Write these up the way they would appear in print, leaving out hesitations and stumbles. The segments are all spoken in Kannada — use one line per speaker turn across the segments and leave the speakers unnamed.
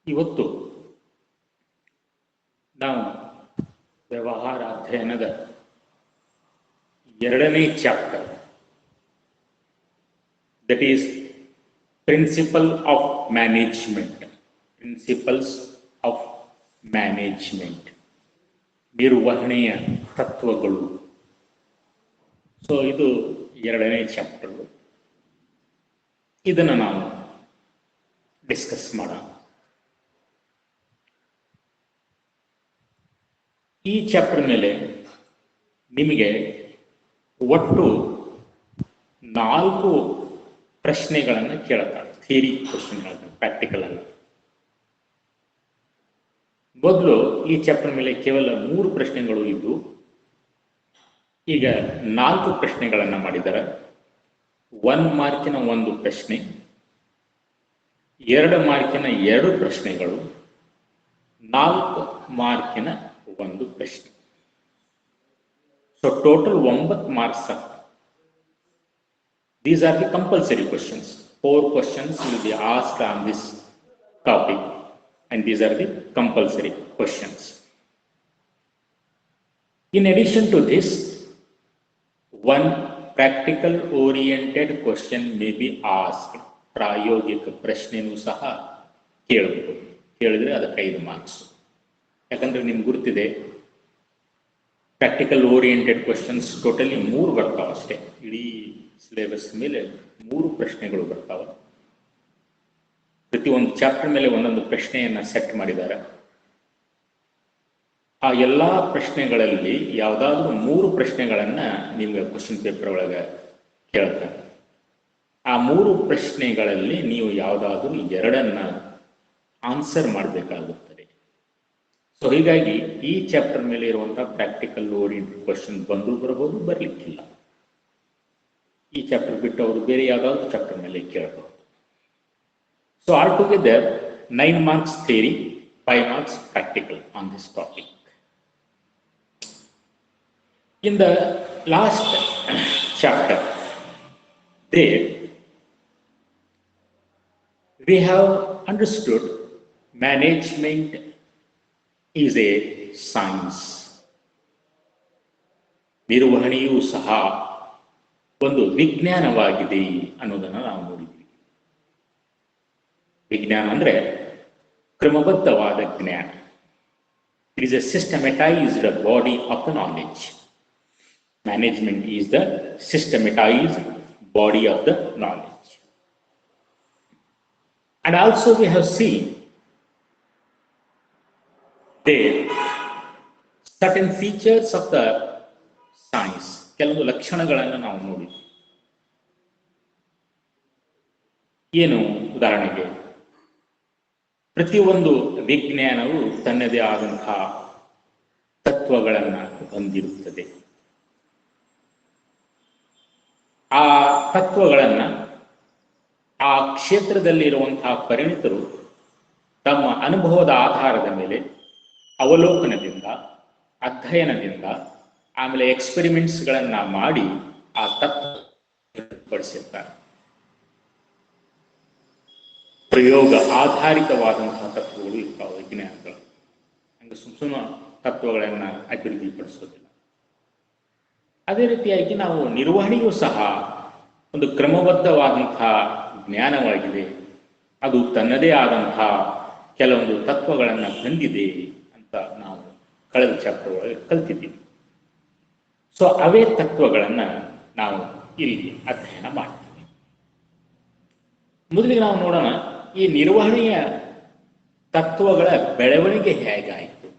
ಇವತ್ತು ನಾವು ವ್ಯವಹಾರ ಅಧ್ಯಯನದ 2ನೇ chapter, that is principle of management, principles of management, ನಿರ್ವಹಣೆಯ ತತ್ವಗಳು. ಸೊ ಇದು 2ನೇ ಚಾಪ್ಟರ್. ಇದನ್ನು ನಾವು ಡಿಸ್ಕಸ್ ಮಾಡೋಣ. ಈ ಚಾಪ್ಟರ್ ಮೇಲೆ ನಿಮಗೆ ಒಟ್ಟು 4 ಪ್ರಶ್ನೆಗಳನ್ನು ಕೇಳುತ್ತಾರೆ, ಥಿಯರಿ ಕ್ವಶನ್ಗಳನ್ನು, ಪ್ರಾಕ್ಟಿಕಲ್ ಅಲ್ಲ. ಮೊದಲು ಈ ಚಾಪ್ಟರ್ ಮೇಲೆ ಕೇವಲ 3 ಪ್ರಶ್ನೆಗಳು ಇದ್ದು, ಈಗ 4 ಪ್ರಶ್ನೆಗಳನ್ನು ಮಾಡಿದ್ದಾರೆ. 1 ಮಾರ್ಕಿನ 1 ಪ್ರಶ್ನೆ, 2 ಮಾರ್ಕಿನ 2 ಪ್ರಶ್ನೆಗಳು, 4 ಮಾರ್ಕಿನ 1 ಪ್ರಶ್ನೆ. So total 9 marks. These are the compulsory questions. 4 questions will be asked on this topic, and these are the compulsory questions. In addition to this, 1 practical oriented question may be asked. ಪ್ರಾಯೋಗಿಕ ಪ್ರಶ್ನೆನೂ ಸಹ ಕೇಳಬಹುದು. ಕೇಳಿದ್ರೆ ಅದಕ್ಕೆ 5 ಮಾರ್ಕ್ಸ್. ಯಾಕಂದ್ರೆ ನಿಮ್ಗೆ ಗುರ್ತಿದೆ, ಪ್ರಾಕ್ಟಿಕಲ್ ಓರಿಯೆಂಟೆಡ್ ಕ್ವಶನ್ಸ್ ಟೋಟಲಿ 3 ಬರ್ತಾವ ಅಷ್ಟೇ. ಇಡೀ ಸಿಲೆಬಸ್ ಮೇಲೆ 3 ಪ್ರಶ್ನೆಗಳು ಬರ್ತಾವ. ಪ್ರತಿಯೊಂದು ಚಾಪ್ಟರ್ ಮೇಲೆ ಒಂದೊಂದು ಪ್ರಶ್ನೆಯನ್ನ ಸೆಟ್ ಮಾಡಿದ್ದಾರೆ. ಆ ಎಲ್ಲ ಪ್ರಶ್ನೆಗಳಲ್ಲಿ ಯಾವುದಾದ್ರೂ 3 ಪ್ರಶ್ನೆಗಳನ್ನ ನಿಮ್ಗೆ ಕ್ವಶನ್ ಪೇಪರ್ ಒಳಗೆ ಕೇಳ್ತಾರೆ. ಆ 3 ಪ್ರಶ್ನೆಗಳಲ್ಲಿ ನೀವು ಯಾವುದಾದ್ರೂ 2ಅನ್ನ ಆನ್ಸರ್ ಮಾಡಬೇಕಾಗುತ್ತದೆ. ಸೊ ಹೀಗಾಗಿ ಈ ಚಾಪ್ಟರ್ ಮೇಲೆ ಇರುವಂತಹ ಪ್ರಾಕ್ಟಿಕಲ್ ಓರಿಯೆಂಟೆಡ್ ಕ್ವಶನ್ ಬಂದು ಬರಬಹುದು, ಬರ್ಲಿಕ್ಕಿಲ್ಲ. ಈ ಚಾಪ್ಟರ್ ಬಿಟ್ಟು ಅವರು ಬೇರೆ ಯಾವುದಾದ್ರೂ ಚಾಪ್ಟರ್ ಮೇಲೆ ಕೇಳಬಹುದು. So all together 9 marks theory, 5 marks practical on this topic. In the last chapter, there we have understood management is a science. ನಿರ್ವಹಣೆಯೂ ಸಹ ಒಂದು ವಿಜ್ಞಾನವಾಗಿದೆ ಅನ್ನೋದನ್ನು ನಾವು ನೋಡಿದ್ವಿ. ವಿಜ್ಞಾನ ಅಂದ್ರೆ ಕ್ರಮಬದ್ಧವಾದ ಜ್ಞಾನ. It is a systematized body of the knowledge. Management is the systematized body of the knowledge. And also we have seen there certain features of the science. ಕೆಲವೊಂದು ಲಕ್ಷಣಗಳನ್ನು ನಾವು ನೋಡಿದ್ವಿ. ಏನು? ಉದಾಹರಣೆಗೆ, ಪ್ರತಿಯೊಂದು ವಿಜ್ಞಾನವು ತನ್ನದೇ ಆದಂತಹ ತತ್ವಗಳನ್ನು ಹೊಂದಿರುತ್ತದೆ. ಆ ತತ್ವಗಳನ್ನು ಆ ಕ್ಷೇತ್ರದಲ್ಲಿರುವಂತಹ ಪರಿಣಿತರು ತಮ್ಮ ಅನುಭವದ ಆಧಾರದ ಮೇಲೆ, ಅವಲೋಕನದಿಂದ, ಅಧ್ಯಯನದಿಂದ, ಆಮೇಲೆ ಎಕ್ಸ್ಪೆರಿಮೆಂಟ್ಸ್ಗಳನ್ನ ಮಾಡಿ ಆ ತತ್ವ ಪಡಿಸಿರ್ತಾರೆ. ಪ್ರಯೋಗ ಆಧಾರಿತವಾದಂತಹ ತತ್ವಗಳು ಇರ್ತಾವೆ ವಿಜ್ಞಾನಗಳು. ಹಂಗೆ ಸುಮ್ಮ ತತ್ವಗಳನ್ನ ಅಭಿವೃದ್ಧಿಪಡಿಸೋದಿಲ್ಲ. ಅದೇ ರೀತಿಯಾಗಿ ನಾವು ನಿರ್ವಹಣೆಯೂ ಸಹ ಒಂದು ಕ್ರಮಬದ್ಧವಾದಂತಹ ಜ್ಞಾನವಾಗಿದೆ. ಅದು ತನ್ನದೇ ಆದಂತಹ ಕೆಲವೊಂದು ತತ್ವಗಳನ್ನು ಹೊಂದಿದೆ ಅಂತ ನಾವು ಕಳೆದ ಚಾಪ್ಟರ್ ಒಳಗೆ ಕಲ್ತಿದ್ದೀವಿ. ಸೊ ಅವೇ ತತ್ವಗಳನ್ನು ನಾವು ಇಲ್ಲಿ ಅಧ್ಯಯನ ಮಾಡ್ತೀವಿ. ಮೊದಲಿಗೆ ನಾವು ನೋಡೋಣ, ಈ ನಿರ್ವಹಣೆಯ ತತ್ವಗಳ ಬೆಳವಣಿಗೆ ಹೇಗಾಯಿತು.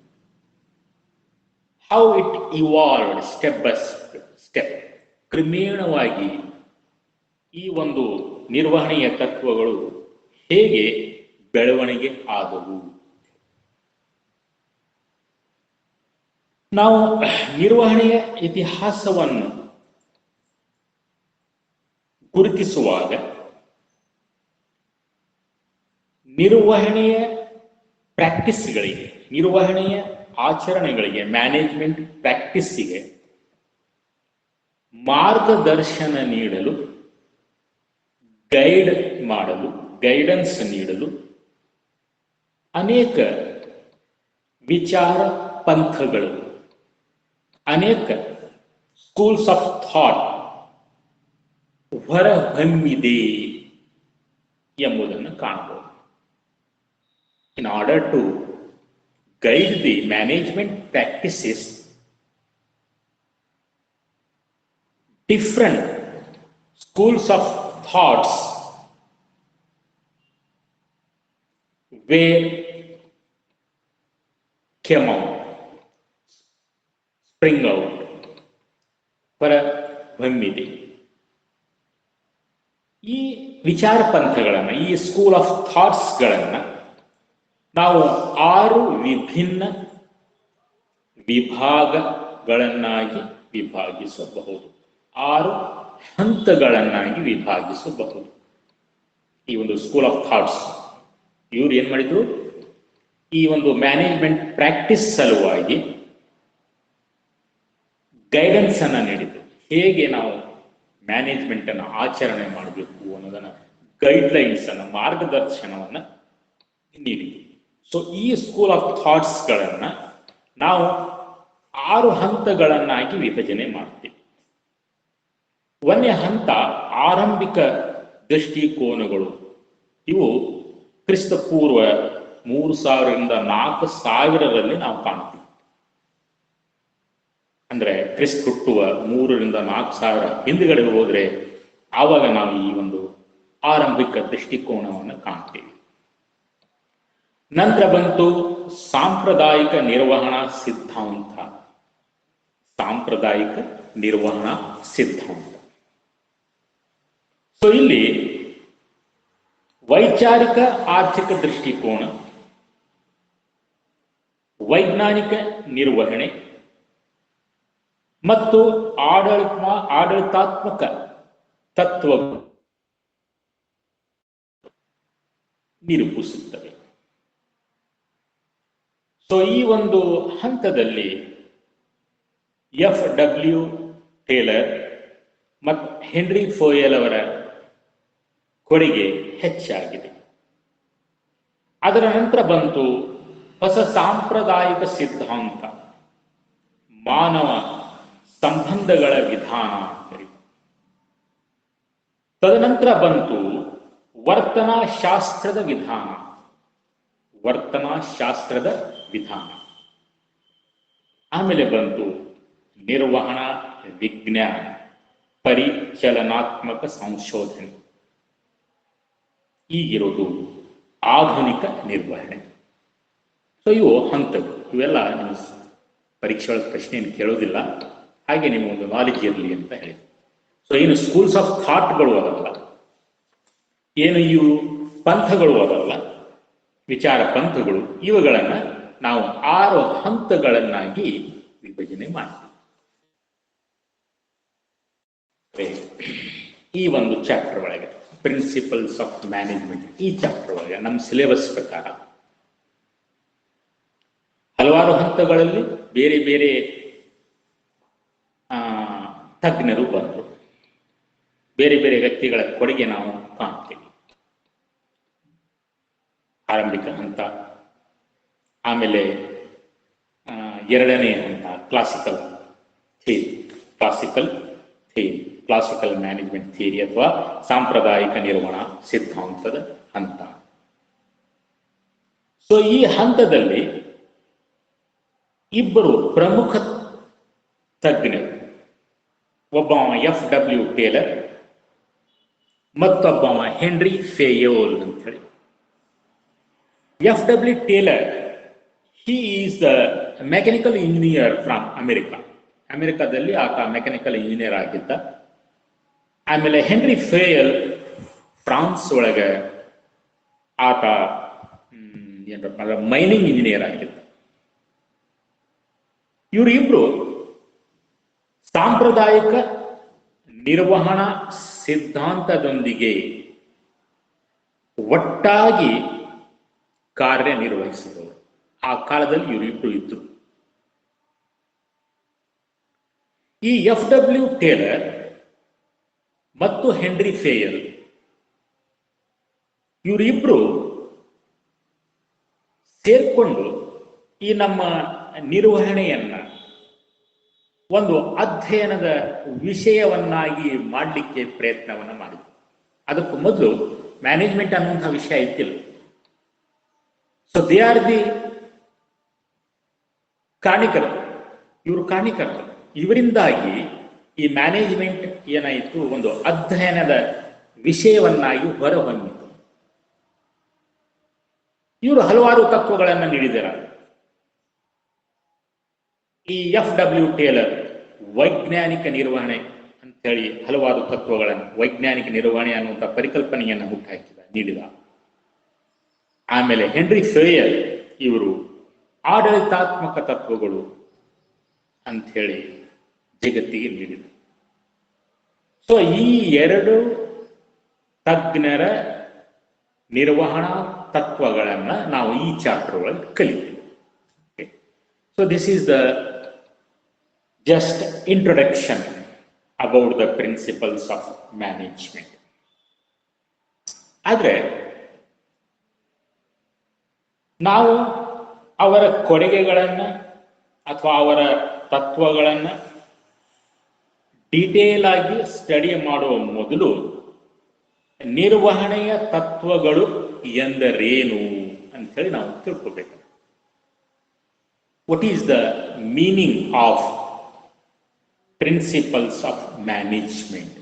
How it evolved step by step. ಕ್ರಮೇಣವಾಗಿ ಈ ಒಂದು ನಿರ್ವಹಣೆಯ ತತ್ವಗಳು ಹೇಗೆ ಬೆಳವಣಿಗೆ ಆದವು. ನಾವು ನಿರ್ವಹಣೆಯ ಇತಿಹಾಸವನ್ನು ಗುರುತಿಸುವಾಗ ನಿರ್ವಹಣೆಯ ಪ್ರಾಕ್ಟೀಸ್ಗಳಿಗೆ, ನಿರ್ವಹಣೆಯ ಆಚರಣೆಗಳಿಗೆ, ಮ್ಯಾನೇಜ್ಮೆಂಟ್ ಪ್ರಾಕ್ಟೀಸಿಗೆ ಮಾರ್ಗದರ್ಶನ ನೀಡಲು, ಗೈಡ್ ಮಾಡಲು, ಗೈಡೆನ್ಸ್ ನೀಡಲು ಅನೇಕ ವಿಚಾರ ಪಂಥಗಳು, ಅನೇಕ ಸ್ಕೂಲ್ಸ್ ಆಫ್ ಥಾಟ್ ಹೊರಹೊಮ್ಮಿದೆ ಎಂಬುದನ್ನು ಕಾಣಬಹುದು. In order to guide the management practices, different schools of thoughts were came out, spring out, ಹೊರಹೊಮ್ಮಿದೆ. ಈ ವಿಚಾರ ಪಂಥಗಳನ್ನು, ಈ ಸ್ಕೂಲ್ ಆಫ್ ಥಾಟ್ಸ್ಗಳನ್ನು ನಾವು 6 ವಿಭಿನ್ನ ವಿಭಾಗಗಳನ್ನಾಗಿ ವಿಭಾಗಿಸಬಹುದು, 6 ಹಂತಗಳನ್ನಾಗಿ ವಿಭಾಗಿಸಬಹುದು. ಈ ಒಂದು ಸ್ಕೂಲ್ ಆಫ್ ಥಾಟ್ಸ್ ಇವರು ಏನ್ ಮಾಡಿದ್ರು, ಈ ಒಂದು ಮ್ಯಾನೇಜ್ಮೆಂಟ್ ಪ್ರಾಕ್ಟೀಸ್ ಸಲುವಾಗಿ ಗೈಡೆನ್ಸ್ ಅನ್ನ ನೀಡಿದ್ರು. ಹೇಗೆ ನಾವು ಮ್ಯಾನೇಜ್ಮೆಂಟ್ ಅನ್ನು ಆಚರಣೆ ಮಾಡಬೇಕು ಅನ್ನೋದನ್ನ ಗೈಡ್ಲೈನ್ಸ್ ಅನ್ನ, ಮಾರ್ಗದರ್ಶನವನ್ನ ನೀಡಿದ್ರು. ಸೊ ಈ ಸ್ಕೂಲ್ ಆಫ್ ಥಾಟ್ಸ್ ಗಳನ್ನ ನಾವು 6 ಹಂತಗಳನ್ನಾಗಿ ವಿಭಜನೆ ಮಾಡ್ತೀವಿ. 1ನೇ ಹಂತ ಆರಂಭಿಕ ದೃಷ್ಟಿಕೋನಗಳು. ಇವು ಕ್ರಿಸ್ತ ಪೂರ್ವ 3000ರಿಂದ 4000ರಲ್ಲಿ ನಾವು ಕಾಣ್ತೀವಿ. ಅಂದ್ರೆ ಕ್ರಿಸ್ತ ಹುಟ್ಟುವ 3ರಿಂದ 4000 ಹಿಂದುಗಡೆ ಹೋದ್ರೆ ಆವಾಗ ನಾವು ಈ ಒಂದು ಆರಂಭಿಕ ದೃಷ್ಟಿಕೋನವನ್ನು ಕಾಣ್ತೀವಿ. ನಂತರ ಬಂತು ಸಾಂಪ್ರದಾಯಿಕ ನಿರ್ವಹಣಾ ಸಿದ್ಧಾಂತ. ಸಾಂಪ್ರದಾಯಿಕ ನಿರ್ವಹಣಾ ಸಿದ್ಧಾಂತ. ಸೊ ಇಲ್ಲಿ ವೈಚಾರಿಕ ಆರ್ಥಿಕ ದೃಷ್ಟಿಕೋನ, ವೈಜ್ಞಾನಿಕ ನಿರ್ವಹಣೆ ಮತ್ತು ಆಡಳಿತಾತ್ಮಕ ತತ್ವ ನಿರೂಪಿಸುತ್ತವೆ. ಸೊ ಈ ಒಂದು ಹಂತದಲ್ಲಿ FW ಟೇಲರ್ ಮತ್ತು ಹೆನ್ರಿ ಫೋಯೆಲ್ ಅವರ ಕೊಡುಗೆ ಹೆಚ್ಚಾಗಿದೆ. ಅದರ ನಂತರ ಬಂತು ಹೊಸ ಸಾಂಪ್ರದಾಯಿಕ ಸಿದ್ಧಾಂತ, ಮಾನವ ಸಂಬಂಧಗಳ ವಿಧಾನ. ತದನಂತರ ಬಂತು ವರ್ತನಾಶಾಸ್ತ್ರದ ವಿಧಾನ. ವರ್ತನಾಶಾಸ್ತ್ರದ ವಿಧಾನ. ಆಮೇಲೆ ಬಂತು ನಿರ್ವಹಣಾ ವಿಜ್ಞಾನ, ಪರಿಚಲನಾತ್ಮಕ ಸಂಶೋಧನೆ. ಈಗಿರೋದು ಆಧುನಿಕ ನಿರ್ವಹಣೆ. ಸೊ ಇವು ಹಂತಗಳು. ಇವೆಲ್ಲ ನೀವು ಪರೀಕ್ಷೆಗಳ ಪ್ರಶ್ನೆಯನ್ನು ಕೇಳೋದಿಲ್ಲ, ಹಾಗೆ ನಿಮಗೊಂದು ನಾಲೆಜ್ ಇರಲಿ ಅಂತ ಹೇಳಿ. ಸೊ ಏನು ಸ್ಕೂಲ್ಸ್ ಆಫ್ ಥಾಟ್ಗಳು ಅದಲ್ಲ, ಏನು ಇವು ಪಂಥಗಳು ಅದಲ್ಲ, ವಿಚಾರ ಪಂಥಗಳು, ಇವುಗಳನ್ನು ನಾವು 6 ಹಂತಗಳನ್ನಾಗಿ ವಿಭಜನೆ ಮಾಡ್ತೀವಿ. ಈ ಒಂದು ಚಾಪ್ಟರ್ ಒಳಗೆ ಪ್ರಿನ್ಸಿಪಲ್ಸ್ ಆಫ್ ಮ್ಯಾನೇಜ್ಮೆಂಟ್, ಈ ಚಾಪ್ಟರ್ ಒಳಗೆ ನಮ್ಮ ಸಿಲೆಬಸ್ ಪ್ರಕಾರ ಹಲವಾರು ಹಂತಗಳಲ್ಲಿ ಬೇರೆ ಬೇರೆ ತಜ್ಞರು ಬಂದರು. ಬೇರೆ ಬೇರೆ ವ್ಯಕ್ತಿಗಳ ಕೊಡುಗೆ ನಾವು ಕಾಣ್ತೀವಿ. ಆರಂಭಿಕ ಹಂತ, ಆಮೇಲೆ 2ನೇ ಹಂತ ಕ್ಲಾಸಿಕಲ್ ಮ್ಯಾನೇಜ್ಮೆಂಟ್ ಥಿಯರಿ ಅಥವಾ ಸಾಂಪ್ರದಾಯಿಕ ನಿರ್ವಹಣಾ ಸಿದ್ಧಾಂತದ ಹಂತ. ಸೊ ಈ ಹಂತದಲ್ಲಿ ಇಬ್ಬರು ಪ್ರಮುಖ ತಜ್ಞರು, ಒಬ್ಬ FW ಟೇಲರ್ ಮತ್ತೊಬ್ಬ ಹೆನ್ರಿ ಫೇಯೋಲ್ ಅಂತ ಹೇಳಿ. FW Taylor, he is the mechanical engineer from America. ಅಮೆರಿಕಾದಲ್ಲಿ ಆತ ಮೆಕ್ಯಾನಿಕಲ್ ಇಂಜಿನಿಯರ್ ಆಗಿದ್ದ. ಆಮೇಲೆ ಹೆನ್ರಿ ಫೇಯಲ್ ಫ್ರಾನ್ಸ್ ಒಳಗೆ ಆತ ಮೈನಿಂಗ್ ಇಂಜಿನಿಯರ್ ಆಗಿದ್ದ. ಇವರಿಬ್ರು ಸಾಂಪ್ರದಾಯಿಕ ನಿರ್ವಹಣಾ ಸಿದ್ಧಾಂತದೊಂದಿಗೆ ಒಟ್ಟಾಗಿ ಕಾರ್ಯನಿರ್ವಹಿಸಿದವರು. ಆ ಕಾಲದಲ್ಲಿ ಇವರಿಬ್ರು ಇದ್ರು. ಈ FW ಟೇಲರ್ ಮತ್ತು ಹೆನ್ರಿ ಫೇಯಲ್ ಇವರಿಬ್ರು ಸೇರ್ಕೊಂಡು ಈ ನಮ್ಮ ನಿರ್ವಹಣೆಯನ್ನ ಒಂದು ಅಧ್ಯಯನದ ವಿಷಯವನ್ನಾಗಿ ಮಾಡಲಿಕ್ಕೆ ಪ್ರಯತ್ನವನ್ನು ಮಾಡಿದ್ರು. ಅದಕ್ಕೂ ಮೊದಲು ಮ್ಯಾನೇಜ್ಮೆಂಟ್ ಅನ್ನುವಂತಹ ವಿಷಯ ಇತ್ತಿಲ್ಲ. ಸೊ ದೇ ಆರ್ ದಿ ಕಾಣಿಕರು, ಇವರು ಕಾಣಿಕರು. ಇವರಿಂದಾಗಿ ಈ ಮ್ಯಾನೇಜ್ಮೆಂಟ್ ಏನಾಯಿತು, ಒಂದು ಅಧ್ಯಯನದ ವಿಷಯವನ್ನಾಗಿ ಹೊರಹೊಮ್ಮಿತು. ಇವರು ಹಲವಾರು ತತ್ವಗಳನ್ನು ನೀಡಿದ್ದಾರೆ. ಈ FW ಟೇಲರ್ ವೈಜ್ಞಾನಿಕ ನಿರ್ವಹಣೆ ಅಂತೇಳಿ ಹಲವಾರು ತತ್ವಗಳನ್ನು, ವೈಜ್ಞಾನಿಕ ನಿರ್ವಹಣೆ ಅನ್ನುವಂಥ ಪರಿಕಲ್ಪನೆಯನ್ನು ಹುಟ್ಟುಹಾಕಿದ, ನೀಡಿದ. ಆಮೇಲೆ ಹೆನ್ರಿ ಫೇಯರ್ ಇವರು ಆಡಳಿತಾತ್ಮಕ ತತ್ವಗಳು ಅಂಥೇಳಿ ಜಗತ್ತಿಗೆ ನೀಡಿದರು. ಸೊ ಈ ಎರಡು ತಜ್ಞರ ನಿರ್ವಹಣಾ ತತ್ವಗಳನ್ನು ನಾವು ಈ ಚಾಪ್ಟರ್ ಒಳಗೆ ಕಲಿತೀವಿ. So this is the just introduction about the principles of management. ಆದರೆ ನಾವು ಅವರ ಕೊಡುಗೆಗಳನ್ನು ಅಥವಾ ಅವರ ತತ್ವಗಳನ್ನು ಡೀಟೇಲ್ ಆಗಿ ಸ್ಟಡಿ ಮಾಡುವ ಮೊದಲು ನಿರ್ವಹಣೆಯ ತತ್ವಗಳು ಎಂದರೇನು ಅಂಥೇಳಿ ನಾವು ತಿಳ್ಕೋಬೇಕು. What is the meaning of principles of management?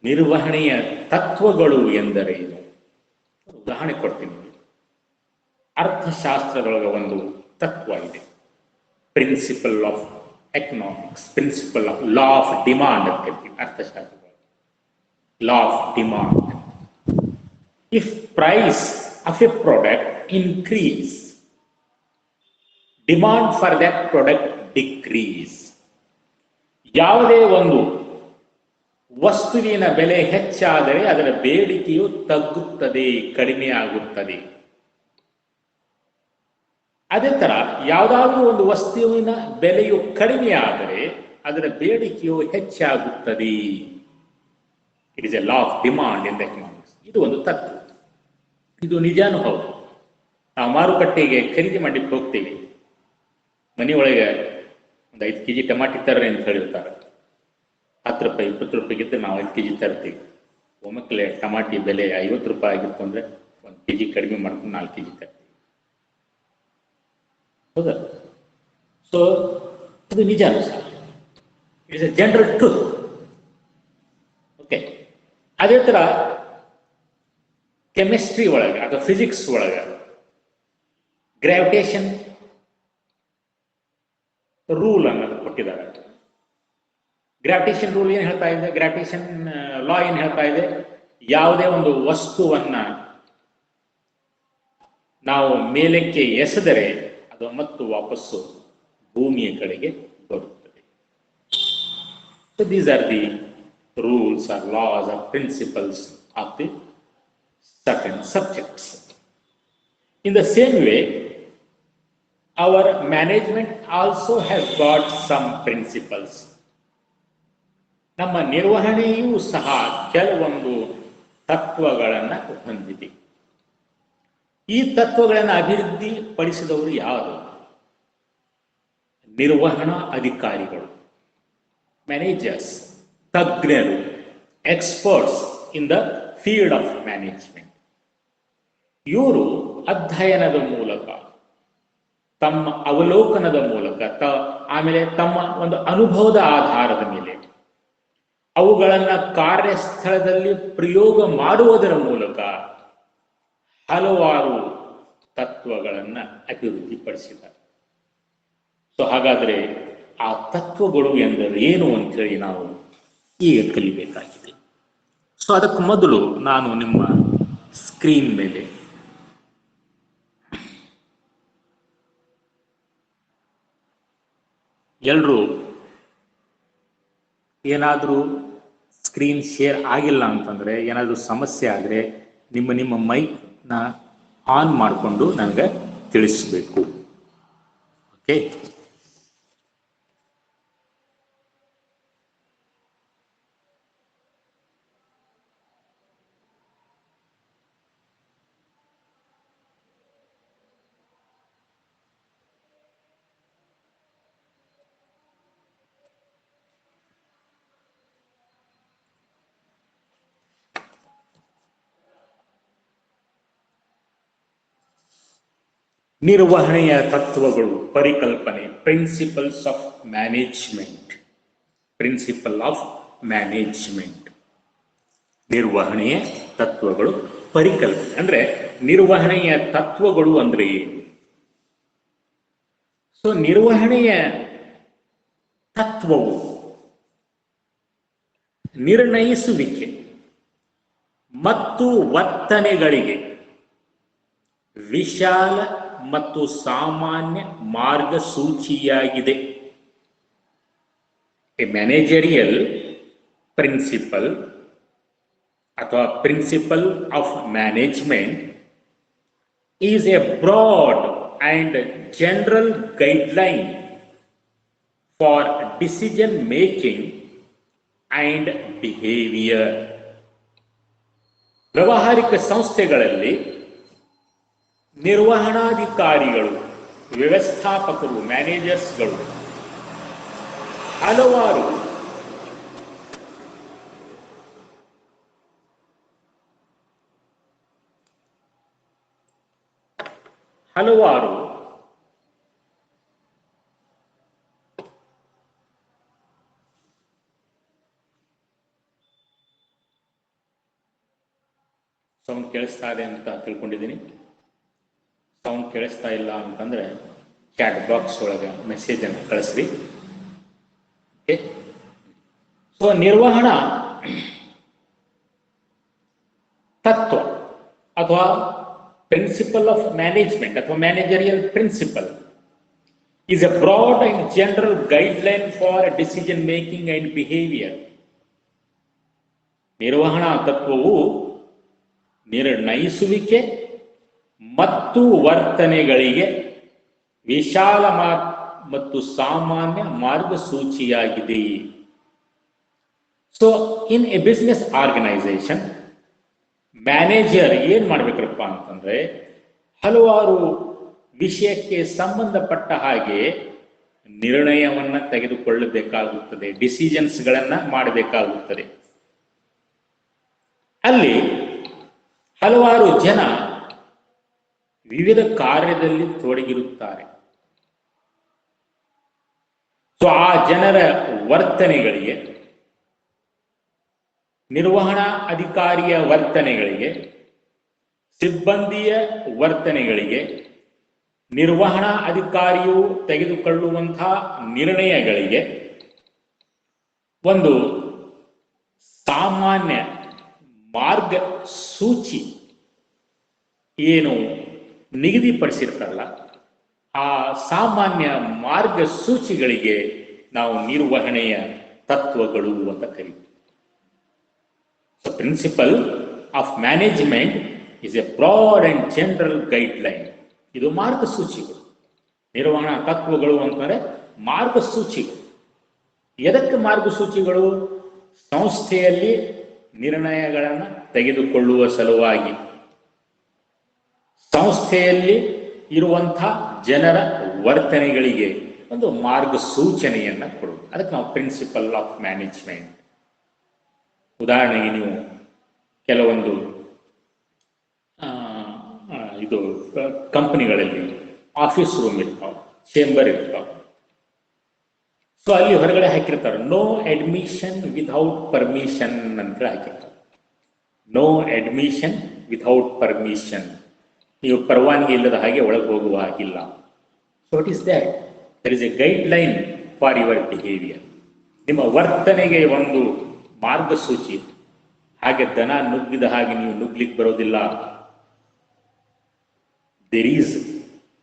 ನಿರ್ವಹಣೆಯ ತತ್ವಗಳು ಎಂದರೇನು? ಉದಾಹರಣೆ ಕೊಡ್ತೀನಿ. ಅರ್ಥಶಾಸ್ತ್ರದೊಳಗೆ ಒಂದು ತತ್ವ ಇದೆ, principle of economics, principle of law of demand ಅಂತ ಹೇಳ್ತೀವಿ ಅರ್ಥಶಾಸ್ತ್ರ. Law of demand. If price of a product increase, demand for that product decrease. ಯಾವುದೇ ಒಂದು ವಸ್ತುವಿನ ಬೆಲೆ ಹೆಚ್ಚಾದರೆ ಅದರ ಬೇಡಿಕೆಯು ತಗ್ಗುತ್ತದೆ, ಕಡಿಮೆ ಆಗುತ್ತದೆ. ಅದೇ ತರ ಯಾವುದಾದ್ರೂ ಒಂದು ವಸ್ತುವಿನ ಬೆಲೆಯು ಕಡಿಮೆ ಆದರೆ ಅದರ ಬೇಡಿಕೆಯು ಹೆಚ್ಚಾಗುತ್ತದೆ. It is a law of demand in the economics. ಇದು ಒಂದು ತತ್ವ, ಇದು ನಿಜಾನು ಹೌದು. ನಾವು ಮಾರುಕಟ್ಟೆಗೆ ಖರೀದಿ ಮಾಡಲಿಕ್ಕೆ ಹೋಗ್ತೀವಿ, ಮನೆಯೊಳಗೆ ಒಂದು 5 kg ಟಮಾಟಿ ತರ್ರಿ ಅಂತ ಹೇಳಿರ್ತಾರೆ. 10 ರೂಪಾಯಿ 20 ರೂಪಾಯಿಗಿದ್ರೆ ನಾವು 5 kg ತರ್ತೀವಿ. ಒಮ್ಮಕ್ಕಲೆ ಟಮಾಟಿ ಬೆಲೆ 50 ರೂಪಾಯಿ ಆಗಿತ್ತು ಅಂದ್ರೆ 1 kg ಕಡಿಮೆ ಮಾಡ್ಕೊಂಡು 4 kg ತರ್ತೀವಿ. ಹೌದಾ? ಸೊ ಇದು ನಿಜ sir, it is A general truth. Okay, ಅದೇ ತರ ಕೆಮಿಸ್ಟ್ರಿ ಒಳಗೆ ಅಥವಾ ಫಿಸಿಕ್ಸ್ ಒಳಗೆ ಗ್ರಾವಿಟೇಷನ್ ರೂಲ್ ಅನ್ನೋದು ಕೊಟ್ಟಿದ್ದಾರೆ. ಗ್ರಾವಿಟೇಷನ್ ರೂಲ್ ಏನ್ ಹೇಳ್ತಾ ಇದೆ, ಗ್ರಾವಿಟೇಷನ್ ಲಾ ಏನ್ ಹೇಳ್ತಾ ಇದೆ, ಯಾವುದೇ ಒಂದು ವಸ್ತುವನ್ನ ನಾವು ಮೇಲಕ್ಕೆ ಎಸೆದರೆ ಅದು ಮತ್ತು ವಾಪಸ್ಸು ಭೂಮಿಯ ಕಡೆಗೆ ಬರುತ್ತದೆ. So these are the rules are laws are principles of the certain subjects. In the same way, our management also has got some principles. ನಮ್ಮ ನಿರ್ವಹಣೆಯೂ ಸಹ ಕೆಲವೊಂದು ತತ್ವಗಳನ್ನು ಹೊಂದಿದೆ. ಈ ತತ್ವಗಳನ್ನು ಅಭಿವೃದ್ಧಿಪಡಿಸಿದವರು ಯಾರು? ನಿರ್ವಹಣಾ ಅಧಿಕಾರಿಗಳು, ಮ್ಯಾನೇಜರ್ಸ್, ತಜ್ಞರು, experts in the field of management. ಇವರು ಅಧ್ಯಯನದ ಮೂಲಕ, ತಮ್ಮ ಅವಲೋಕನದ ಮೂಲಕ, ಆಮೇಲೆ ತಮ್ಮ ಒಂದು ಅನುಭವದ ಆಧಾರದ ಮೇಲೆ ಅವುಗಳನ್ನು ಕಾರ್ಯಸ್ಥಳದಲ್ಲಿ ಪ್ರಯೋಗ ಮಾಡುವುದರ ಮೂಲಕ ಹಲವಾರು ತತ್ವಗಳನ್ನು ಅಭಿವೃದ್ಧಿಪಡಿಸಿದ್ದಾರೆ. ಸೊ ಹಾಗಾದರೆ ಆ ತತ್ವಗಳು ಎಂದರೆ ಏನು ಅಂತೇಳಿ ನಾವು ಈಗ ಕಲಿಬೇಕಾಗಿದೆ. ಸೊ ಅದಕ್ಕೆ ಮೊದಲು ನಾನು ನಿಮ್ಮ ಸ್ಕ್ರೀನ್ ಮೇಲೆ ಎಲ್ಲರೂ ಏನಾದರೂ ಸ್ಕ್ರೀನ್ ಶೇರ್ ಆಗಿಲ್ಲ ಅಂತಂದ್ರೆ, ಏನಾದರೂ ಸಮಸ್ಯೆ ಆದರೆ ನಿಮ್ಮ ಮೈಕ್ನ ಆನ್ ಮಾಡಿಕೊಂಡು ನನಗೆ ತಿಳಿಸಬೇಕು. ಓಕೆ, ನಿರ್ವಹಣೆಯ ತತ್ವಗಳು, ಪರಿಕಲ್ಪನೆ, principles of management. Principle of management, ನಿರ್ವಹಣೆಯ ತತ್ವಗಳು, ಪರಿಕಲ್ಪನೆ. ಅಂದ್ರೆ ನಿರ್ವಹಣೆಯ ತತ್ವಗಳು ಅಂದ್ರೆ ಏನು? ಸೊ ನಿರ್ವಹಣೆಯ ತತ್ವವು ನಿರ್ಣಯಿಸುವಿಕೆ ಮತ್ತು ವರ್ತನೆಗಳಿಗೆ ವಿಶಾಲ ಮತ್ತು ಸಾಮಾನ್ಯ ಮಾರ್ಗಸೂಚಿಯಾಗಿದೆ. ಎ ಮ್ಯಾನೇಜರಿಯಲ್ ಪ್ರಿನ್ಸಿಪಲ್ ಅಥವಾ principle of management is a broad and general guideline for decision making and behavior. ವ್ಯಾವಹಾರಿಕ ಸಂಸ್ಥೆಗಳಲ್ಲಿ ನಿರ್ವಹಣಾಧಿಕಾರಿಗಳು, ವ್ಯವಸ್ಥಾಪಕರು, ಮ್ಯಾನೇಜರ್ಸ್ಗಳು ಹಲವಾರು ಸೌಂಡ್ ಕೇಳಿಸ್ತಾ ಇದೆ ಅಂತ ತಿಳ್ಕೊಂಡಿದ್ದೀನಿ. ಸೌಂಡ್ ಕೇಳಿಸ್ತಾ ಇಲ್ಲ ಅಂತಂದ್ರೆ ಚಾಟ್ ಬಾಕ್ಸ್ ಒಳಗೆ ಮೆಸೇಜ್ ಅನ್ನು ಕಳಿಸ್ರಿ. ಸೊ ನಿರ್ವಹಣಾ ತತ್ವ ಅಥವಾ ಪ್ರಿನ್ಸಿಪಲ್ ಆಫ್ ಮ್ಯಾನೇಜ್ಮೆಂಟ್ ಅಥವಾ managerial principle is a broad and general guideline for decision making and behavior. ನಿರ್ವಹಣಾ ತತ್ವವು ನಿರ್ಣಯಿಸುವಿಕೆ ಮತ್ತು ವರ್ತನೆಗಳಿಗೆ ವಿಶಾಲ ಮತ್ತು ಸಾಮಾನ್ಯ ಮಾರ್ಗಸೂಚಿಯಾಗಿದೆ. So in a business organization manager ಏನ್ ಮಾಡ್ಬೇಕಪ್ಪ ಅಂತಂದ್ರೆ ಹಲವಾರು ವಿಷಯಕ್ಕೆ ಸಂಬಂಧಪಟ್ಟ ಹಾಗೆ ನಿರ್ಣಯವನ್ನ ತೆಗೆದುಕೊಳ್ಳಬೇಕಾಗುತ್ತದೆ, ಡಿಸಿಷನ್ಸ್ಗಳನ್ನ ಮಾಡಬೇಕಾಗುತ್ತದೆ. ಅಲ್ಲಿ ಹಲವಾರು ಜನ ವಿವಿಧ ಕಾರ್ಯದಲ್ಲಿ ತೊಡಗಿರುತ್ತಾರೆ. ಸೊ ಆ ಜನರ ವರ್ತನೆಗಳಿಗೆ, ನಿರ್ವಹಣಾ ಅಧಿಕಾರಿಯ ವರ್ತನೆಗಳಿಗೆ, ಸಿಬ್ಬಂದಿಯ ವರ್ತನೆಗಳಿಗೆ, ನಿರ್ವಹಣಾ ಅಧಿಕಾರಿಯು ತೆಗೆದುಕೊಳ್ಳುವಂತಹ ನಿರ್ಣಯಗಳಿಗೆ ಒಂದು ಸಾಮಾನ್ಯ ಮಾರ್ಗಸೂಚಿ ಏನು ನಿಗದಿಪಡಿಸಿರ್ತಾರಲ್ಲ, ಆ ಸಾಮಾನ್ಯ ಮಾರ್ಗಸೂಚಿಗಳಿಗೆ ನಾವು ನಿರ್ವಹಣೆಯ ತತ್ವಗಳು ಅಂತ ಕರೀತೀವಿ. So principle of management is a broad and general guideline. ಇದು ಮಾರ್ಗಸೂಚಿಗಳು. ನಿರ್ವಹಣಾ ತತ್ವಗಳು ಅಂತಂದ್ರೆ ಮಾರ್ಗಸೂಚಿಗಳು. ಎದಕ್ಕೆ ಮಾರ್ಗಸೂಚಿಗಳು? ಸಂಸ್ಥೆಯಲ್ಲಿ ನಿರ್ಣಯಗಳನ್ನು ತೆಗೆದುಕೊಳ್ಳುವ ಸಲುವಾಗಿ, ಸಂಸ್ಥೆಯಲ್ಲಿ ಇರುವಂತಹ ಜನರ ವರ್ತನೆಗಳಿಗೆ ಒಂದು ಮಾರ್ಗಸೂಚನೆಯನ್ನ ಕೊಡುವುದು. ಅದಕ್ಕೆ ನಾವು ಪ್ರಿನ್ಸಿಪಲ್ ಆಫ್ ಮ್ಯಾನೇಜ್ಮೆಂಟ್. ಉದಾಹರಣೆಗೆ ನೀವು ಕೆಲವೊಂದು ಇದು ಕಂಪನಿಗಳಲ್ಲಿ ಆಫೀಸ್ ರೂಮ್ ಇರ್ತಾವೆ, ಚೇಂಬರ್ ಇರ್ತಾವೆ. ಸೊ ಅಲ್ಲಿ ಹೊರಗಡೆ ಹಾಕಿರ್ತಾರೆ ನೋ ಅಡ್ಮಿಷನ್ ವಿಥೌಟ್ ಪರ್ಮಿಷನ್ ಅಂತ ಹಾಕಿರ್ತಾರೆ. ನೋ ಅಡ್ಮಿಷನ್ ವಿಥೌಟ್ ಪರ್ಮಿಷನ್, ನೀವು ಪರವಾನಗಿ ಇಲ್ಲದ ಹಾಗೆ ಒಳಗೆ ಹೋಗುವ ಹಾಗಿಲ್ಲ. So what is that? There is a guideline for your behaviour. ನಿಮ್ಮ ವರ್ತನೆಗೆ ಒಂದು ಮಾರ್ಗಸೂಚಿ. ಹಾಗೆ ದನ ನುಗ್ಗಿದ ಹಾಗೆ ನೀವು ನುಗ್ಲಿಕ್ಕೆ ಬರೋದಿಲ್ಲ. ದೇರ್ ಈಸ್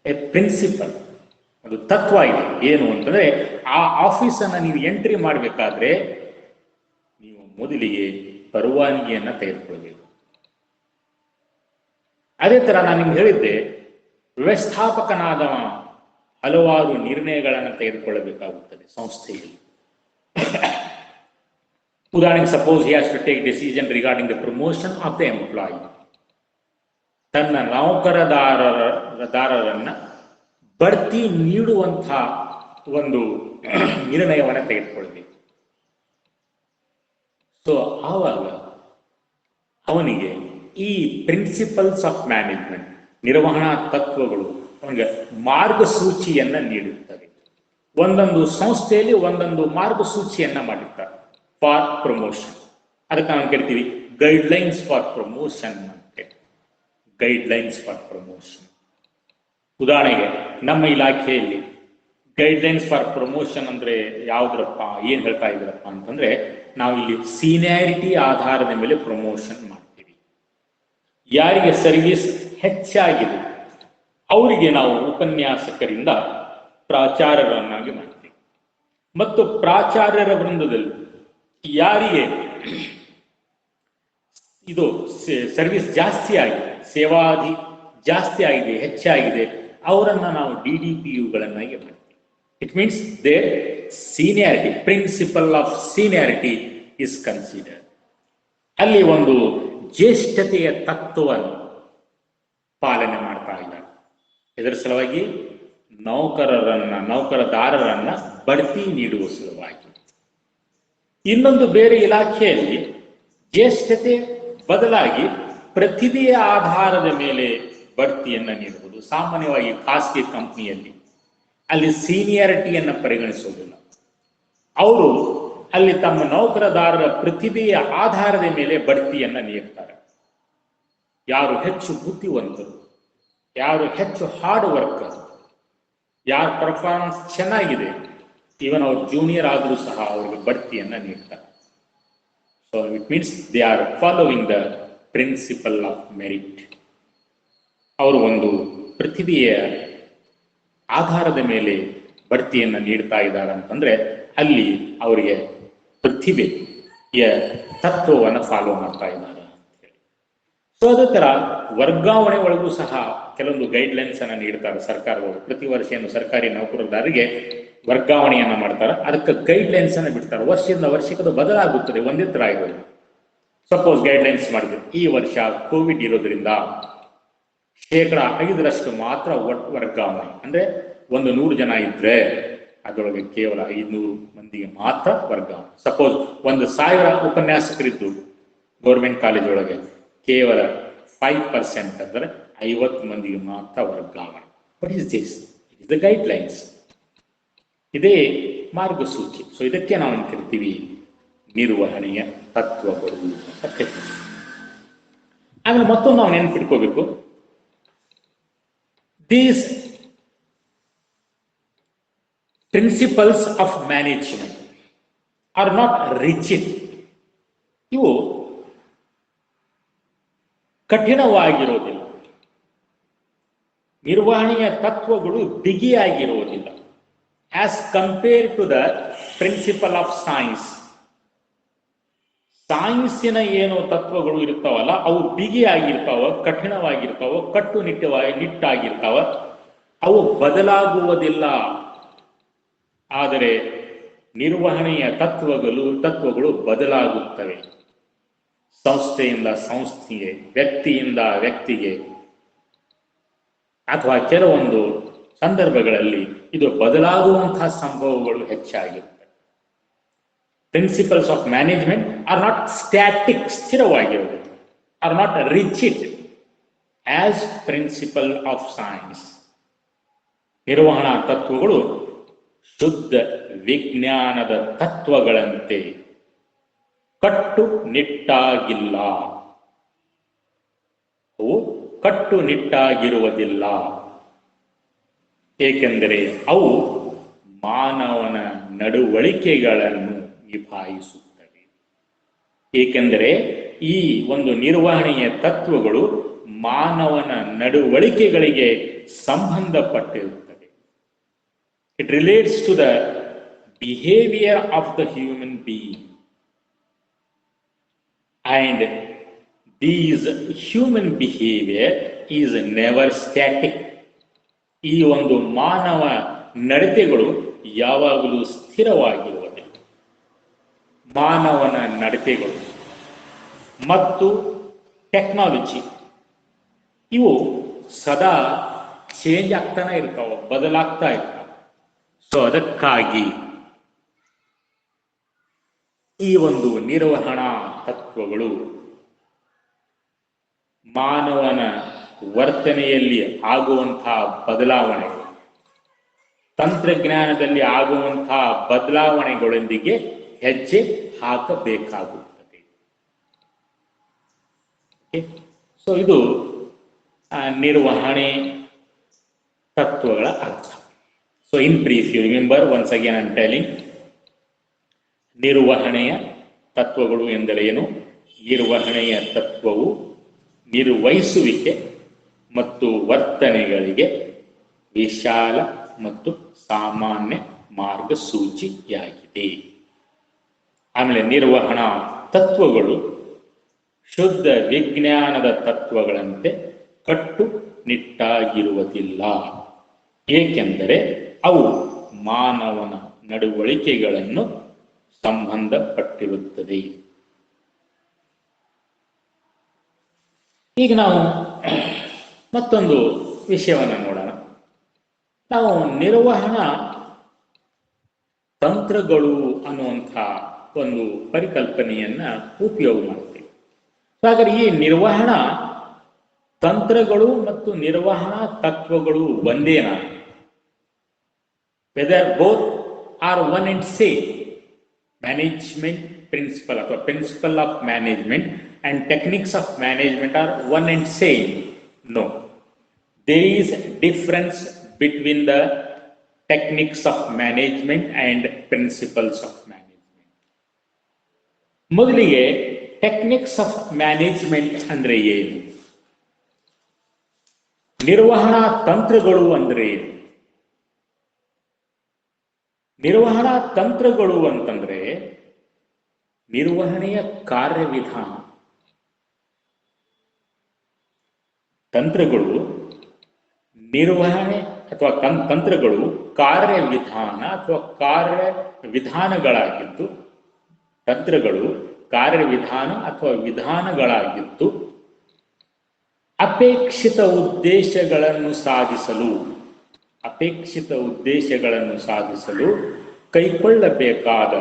ಎ ಪ್ರಿನ್ಸಿಪಲ್, ಒಂದು ತತ್ವ ಇದೆ. ಏನು ಅಂತಂದ್ರೆ ಆ ಆಫೀಸನ್ನ ನೀವು ಎಂಟ್ರಿ ಮಾಡಬೇಕಾದ್ರೆ ನೀವು ಮೊದಲಿಗೆ ಪರವಾನಗಿಯನ್ನ ತೆಗೆದುಕೊಳ್ಬೇಕು. ಅದೇ ತರ ನಾನು ನಿಮ್ಗೆ ಹೇಳಿದ್ದೆ, ವ್ಯವಸ್ಥಾಪಕನಾದ ಹಲವಾರು ನಿರ್ಣಯಗಳನ್ನು ತೆಗೆದುಕೊಳ್ಳಬೇಕಾಗುತ್ತದೆ ಸಂಸ್ಥೆಯಲ್ಲಿ. ಉದಾಹರಣೆಗೆ suppose he has to take decision regarding the promotion of the employee. ತನ್ನ ನೌಕರದಾರರನ್ನ ಬಡ್ತಿ ನೀಡುವಂತಹ ಒಂದು ನಿರ್ಣಯವನ್ನು ತೆಗೆದುಕೊಳ್ಬೇಕು. ಸೊ ಆವಾಗ ಅವನಿಗೆ ಈ ಪ್ರಿನ್ಸಿಪಲ್ಸ್ ಆಫ್ ಮ್ಯಾನೇಜ್ಮೆಂಟ್, ನಿರ್ವಹಣಾ ತತ್ವಗಳು ಅವನಿಗೆ ಮಾರ್ಗಸೂಚಿಯನ್ನ ನೀಡುತ್ತದೆ. ಒಂದೊಂದು ಸಂಸ್ಥೆಯಲ್ಲಿ ಒಂದೊಂದು ಮಾರ್ಗಸೂಚಿಯನ್ನ ಮಾಡಿರ್ತಾರೆ ಫಾರ್ ಪ್ರಮೋಷನ್. ಅದಕ್ಕೆ ನಾವು ಕೇಳ್ತೀವಿ ಗೈಡ್ಲೈನ್ಸ್ ಫಾರ್ ಪ್ರಮೋಷನ್ ಅಂತ. Guidelines for promotion. ಉದಾಹರಣೆಗೆ ನಮ್ಮ ಇಲಾಖೆಯಲ್ಲಿ ಗೈಡ್ಲೈನ್ಸ್ ಫಾರ್ ಪ್ರಮೋಷನ್ ಅಂದ್ರೆ ಯಾವ್ದ್ರಪ್ಪ, ಏನ್ ಹೇಳ್ತಾ ಇದ್ರಪ್ಪ ಅಂತಂದ್ರೆ, ನಾವು ಇಲ್ಲಿ ಸೀನಿಯಾರಿಟಿ ಆಧಾರದ ಮೇಲೆ ಪ್ರಮೋಷನ್ ಮಾಡ್ತೀವಿ. ಯಾರಿಗೆ ಸರ್ವಿಸ್ ಹೆಚ್ಚಾಗಿದೆ ಅವರಿಗೆ ನಾವು ಉಪನ್ಯಾಸಕರಿಂದ ಪ್ರಾಚಾರ್ಯರನ್ನಾಗಿ ಮಾಡ್ತೀವಿ. ಮತ್ತು ಪ್ರಾಚಾರ್ಯರ ವೃಂದದಲ್ಲಿ ಯಾರಿಗೆ ಇದು ಸರ್ವಿಸ್ ಜಾಸ್ತಿ ಆಗಿದೆ, ಸೇವಾಧಿ ಜಾಸ್ತಿ ಆಗಿದೆ, ಹೆಚ್ಚಾಗಿದೆ, ಅವರನ್ನ ನಾವು DDPUಗಳನ್ನಾಗಿ ಮಾಡ್ತೀವಿ. It means their seniority, principle of seniority is considered. ಅಲ್ಲಿ ಒಂದು ಜ್ಯೇಷ್ಠತೆಯ ತತ್ವವನ್ನು ಪಾಲನೆ ಮಾಡ್ತಾ ಇದ್ದಾರೆ. ಇದರ ಸಲುವಾಗಿ ನೌಕರದಾರರನ್ನ ಬಡ್ತಿ ನೀಡುವ ಸಲುವಾಗಿ. ಇನ್ನೊಂದು ಬೇರೆ ಇಲಾಖೆಯಲ್ಲಿ ಜ್ಯೇಷ್ಠತೆ ಬದಲಾಗಿ ಪ್ರತಿಭೆಯ ಆಧಾರದ ಮೇಲೆ ಬಡ್ತಿಯನ್ನ ನೀಡುವುದು. ಸಾಮಾನ್ಯವಾಗಿ ಖಾಸಗಿ ಕಂಪನಿಯಲ್ಲಿ ಅಲ್ಲಿ ಸೀನಿಯಾರಿಟಿಯನ್ನು ಪರಿಗಣಿಸುವುದಿಲ್ಲ. ಅವರು ಅಲ್ಲಿ ತಮ್ಮ ನೌಕರದಾರರ ಪ್ರತಿಭೆಯ ಆಧಾರದ ಮೇಲೆ ಬಡ್ತಿಯನ್ನ ನೀಡ್ತಾರೆ. ಯಾರು ಹೆಚ್ಚು ಬುದ್ಧಿವಂತರು, ಯಾರು ಹೆಚ್ಚು ಹಾರ್ಡ್ ವರ್ಕರ್, ಯಾರ ಪರ್ಫಾರ್ಮೆನ್ಸ್ ಚೆನ್ನಾಗಿದೆ, ಈವನ್ ಅವ್ರು ಜೂನಿಯರ್ ಆದರೂ ಸಹ ಅವರಿಗೆ ಬಡ್ತಿಯನ್ನ ನೀಡ್ತಾರೆ. So it means they are following the principle of merit. ಅವರು ಒಂದು ಪ್ರತಿಭೆಯ ಆಧಾರದ ಮೇಲೆ ಬಡ್ತಿಯನ್ನ ನೀಡ್ತಾ ಇದ್ದಾರೆ ಅಂತಂದ್ರೆ ಅಲ್ಲಿ ಅವರಿಗೆ ಪ್ರತಿಭೆಯ ತತ್ವವನ್ನು ಫಾಲೋ ಮಾಡ್ತಾ ಇದ್ದಾರೆ ಅಂತ ಹೇಳಿ. ಸೊ ಅದೇ ತರ ವರ್ಗಾವಣೆ ಒಳಗೂ ಸಹ ಕೆಲವೊಂದು ಗೈಡ್ಲೈನ್ಸ್ ಅನ್ನ ನೀಡ್ತಾರೆ ಸರ್ಕಾರದವರು. ಪ್ರತಿ ವರ್ಷ ಏನು ಸರ್ಕಾರಿ ನೌಕರದಾರರಿಗೆ ವರ್ಗಾವಣೆಯನ್ನ ಮಾಡ್ತಾರೆ, ಅದಕ್ಕೆ ಗೈಡ್ಲೈನ್ಸ್ ಅನ್ನ ಬಿಡ್ತಾರೆ. ವರ್ಷದಿಂದ ವರ್ಷಕ್ಕೆ ಅದು ಬದಲಾಗುತ್ತದೆ, ಒಂದೇ ತರ ಇರೋದು. ಸಪೋಸ್ ಗೈಡ್ಲೈನ್ಸ್ ಮಾಡಿದ್ರು, ಈ ವರ್ಷ ಕೋವಿಡ್ ಇರೋದ್ರಿಂದ 5% ಮಾತ್ರ ವರ್ಗಾವಣೆ, ಅಂದ್ರೆ 100 ಜನ ಇದ್ರೆ ಅದರೊಳಗೆ ಕೇವಲ 500 ಮಂದಿಗೆ ಮಾತ್ರ ವರ್ಗಾವಣೆ. ಸಪೋಸ್ 1000 ಉಪನ್ಯಾಸಕರಿದ್ದು ಗೌರ್ಮೆಂಟ್ ಕಾಲೇಜ್ ಒಳಗೆ ಕೇವಲ 5% ಅಂದ್ರೆ 50 ಮಂದಿಗೆ ಮಾತ್ರ ವರ್ಗಾವಣೆ. What is this? It is the guidelines. ಇದೇ ಮಾರ್ಗಸೂಚಿ. ಸೊ ಇದಕ್ಕೆ ನಾವು ಕರಿತೀವಿ ನಿರ್ವಹಣೆಯ ತತ್ವಗಳು ಅಂತ ಕರಿತೀವಿ. ಆಮೇಲೆ ಮತ್ತೊಂದು ನಾವು ನೆನಪಿಟ್ಕೋಬೇಕು, these principles of management are not rigid. ಇವು ಕಠಿಣವಾಗಿರೋದಿಲ್ಲ. ನಿರ್ವಹಣೆಯ ತತ್ವಗಳು ಬಿಗಿಯಾಗಿರುವುದಿಲ್ಲ. As compare to the principle of science. ಸೈನ್ಸಿನ ಏನು ತತ್ವಗಳು ಇರ್ತಾವಲ್ಲ ಅವು ಬಿಗಿಯಾಗಿರ್ತಾವ, ಕಠಿಣವಾಗಿರ್ತಾವ, ನಿಟ್ಟಾಗಿರ್ತಾವ, ಅವು ಬದಲಾಗುವುದಿಲ್ಲ. ಆದರೆ ನಿರ್ವಹಣೆಯ ತತ್ವಗಳು ಬದಲಾಗುತ್ತವೆ. ಸಂಸ್ಥೆಯಿಂದ ಸಂಸ್ಥೆಗೆ, ವ್ಯಕ್ತಿಯಿಂದ ವ್ಯಕ್ತಿಗೆ, ಅಥವಾ ಕೆಲವೊಂದು ಸಂದರ್ಭಗಳಲ್ಲಿ ಇದು ಬದಲಾಗುವಂತಹ ಸಂಭವಗಳು ಹೆಚ್ಚಾಗಿರುತ್ತವೆ. Principles of management are not static, ಸ್ಥಿರವಾಗಿರುವುದು, are not rigid as principle of science. ನಿರ್ವಹಣಾ ತತ್ವಗಳು ಶುದ್ಧ ವಿಜ್ಞಾನದ ತತ್ವಗಳಂತೆ ಕಟ್ಟುನಿಟ್ಟಾಗಿಲ್ಲ. ಅವು ಕಟ್ಟುನಿಟ್ಟಾಗಿರುವುದಿಲ್ಲ. ಏಕೆಂದರೆ ಅವು ಮಾನವನ ನಡವಳಿಕೆಗಳನ್ನು ನಿಭಾಯಿಸುತ್ತವೆ. ಏಕೆಂದರೆ ಈ ಒಂದು ನಿರ್ವಹಣೆಯ ತತ್ವಗಳು ಮಾನವನ ನಡವಳಿಕೆಗಳಿಗೆ ಸಂಬಂಧಪಟ್ಟಿರುತ್ತವೆ. It relates to the behavior of the human being. And these human behavior is never static. ಈ ಒಂದು ಮಾನವ ನಡತೆಗಳು ಯಾವಾಗಲೂ ಸ್ಥಿರವಾಗಿರುವುದಿಲ್ಲ. ಮಾನವನ ನಡತೆಗಳು ಮತ್ತು ಟೆಕ್ನಾಲಜಿ ಇವು ಸದಾ ಚೇಂಜ್ ಆಗ್ತಾನೆ ಇರ್ತಾವ, ಬದಲಾಗ್ತಾ ಇರ್ತಾವ. ಸೊ ಅದಕ್ಕಾಗಿ ಈ ಒಂದು ನಿರ್ವಹಣಾ ತತ್ವಗಳು ಮಾನವನ ವರ್ತನೆಯಲ್ಲಿ ಆಗುವಂತಹ ಬದಲಾವಣೆಗಳು, ತಂತ್ರಜ್ಞಾನದಲ್ಲಿ ಆಗುವಂತಹ ಬದಲಾವಣೆಗಳೊಂದಿಗೆ ಹೆಜ್ಜೆ ಹಾಕಬೇಕಾಗುತ್ತದೆ. ಸೊ ಇದು ನಿರ್ವಹಣೆ ತತ್ವಗಳ ಅರ್ಥ. So in brief, you remember once again I am telling, ನಿರ್ವಹಣೆಯ ತತ್ವಗಳು ಎಂದರೇನು? ನಿರ್ವಹಣೆಯ ತತ್ವವು ನಿರ್ವಹಿಸುವಿಕೆ ಮತ್ತು ವರ್ತನೆಗಳಿಗೆ ವಿಶಾಲ ಮತ್ತು ಸಾಮಾನ್ಯ ಮಾರ್ಗಸೂಚಿಯಾಗಿದೆ. ಆಮೇಲೆ ನಿರ್ವಹಣಾ ತತ್ವಗಳು ಶುದ್ಧ ವಿಜ್ಞಾನದ ತತ್ವಗಳಂತೆ ಕಟ್ಟುನಿಟ್ಟಾಗಿರುವುದಿಲ್ಲ, ಏಕೆಂದರೆ ಅವು ಮಾನವನ ನಡವಳಿಕೆಗಳನ್ನು ಸಂಬಂಧಪಟ್ಟಿರುತ್ತದೆ. ಈಗ ನಾವು ಮತ್ತೊಂದು ವಿಷಯವನ್ನು ನೋಡೋಣ. ನಾವು ನಿರ್ವಹಣಾ ತಂತ್ರಗಳು ಅನ್ನುವಂಥ ಒಂದು ಪರಿಕಲ್ಪನೆಯನ್ನ ಉಪಯೋಗ ಮಾಡ್ತೀವಿ. ಹಾಗಾದ್ರೆ ಈ ನಿರ್ವಹಣಾ ತಂತ್ರಗಳು ಮತ್ತು ನಿರ್ವಹಣಾ ತತ್ವಗಳು ಒಂದೇನಾ? Whether both are one and same. Management principle ಅಥವಾ principle of management and techniques of management are one and same? No. There is a difference between the techniques of management and principles of management. ಮೊದಲಿಗೆ ಟೆಕ್ನಿಕ್ಸ್ ಆಫ್ ಮ್ಯಾನೇಜ್ಮೆಂಟ್ ಅಂದ್ರೆ ಏನು? ನಿರ್ವಹಣಾ ತಂತ್ರಗಳು ಅಂದ್ರೆ ಏನು? ನಿರ್ವಹಣಾ ತಂತ್ರಗಳು ಅಂತಂದ್ರೆ ನಿರ್ವಹಣೆಯ ಕಾರ್ಯವಿಧಾನ. ತಂತ್ರಗಳು ನಿರ್ವಹಣೆ ಅಥವಾ ತಂತ್ರಗಳು ಕಾರ್ಯವಿಧಾನ ಅಥವಾ ಕಾರ್ಯವಿಧಾನಗಳಾಗಿದ್ದು, ತಂತ್ರಗಳು ಕಾರ್ಯವಿಧಾನ ಅಥವಾ ವಿಧಾನಗಳಾಗಿದ್ದು ಅಪೇಕ್ಷಿತ ಉದ್ದೇಶಗಳನ್ನು ಸಾಧಿಸಲು ಕೈಗೊಳ್ಳಬೇಕಾದ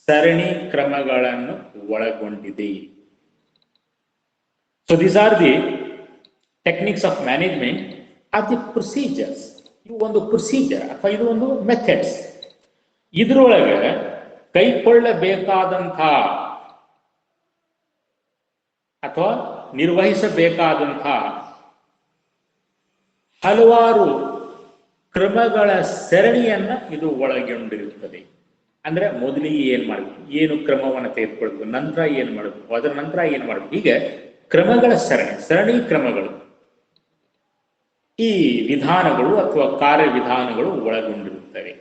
ಸರಣಿ ಕ್ರಮಗಳನ್ನು ಒಳಗೊಂಡಿದೆ. So these are the techniques of management R the procedures. ಇದು ಒಂದು ಪ್ರೊಸೀಜರ್ ಅಥವಾ ಇದು ಒಂದು ಮೆಥಡ್ಸ್. ಇದರೊಳಗೆ ಕೈಗೊಳ್ಳಬೇಕಾದಂತಹ ಅಥವಾ ನಿರ್ವಹಿಸಬೇಕಾದಂತಹ ಹಲವಾರು ಕ್ರಮಗಳ ಸರಣಿಯನ್ನ ಇದು ಒಳಗೊಂಡಿರುತ್ತದೆ. ಅಂದ್ರೆ ಮೊದಲಿಗೆ ಏನ್ ಮಾಡಬೇಕು, ಏನು ಕ್ರಮವನ್ನು ತೆಗೆದುಕೊಳ್ಬೇಕು, ನಂತರ ಏನ್ ಮಾಡಬೇಕು, ಅದರ ನಂತರ ಏನ್ ಮಾಡಬೇಕು, ಹೀಗೆ ಕ್ರಮಗಳ ಸರಣಿ ಕ್ರಮಗಳು, ಈ ವಿಧಾನಗಳು ಅಥವಾ ಕಾರ್ಯವಿಧಾನಗಳು ಒಳಗೊಂಡಿರುತ್ತವೆ.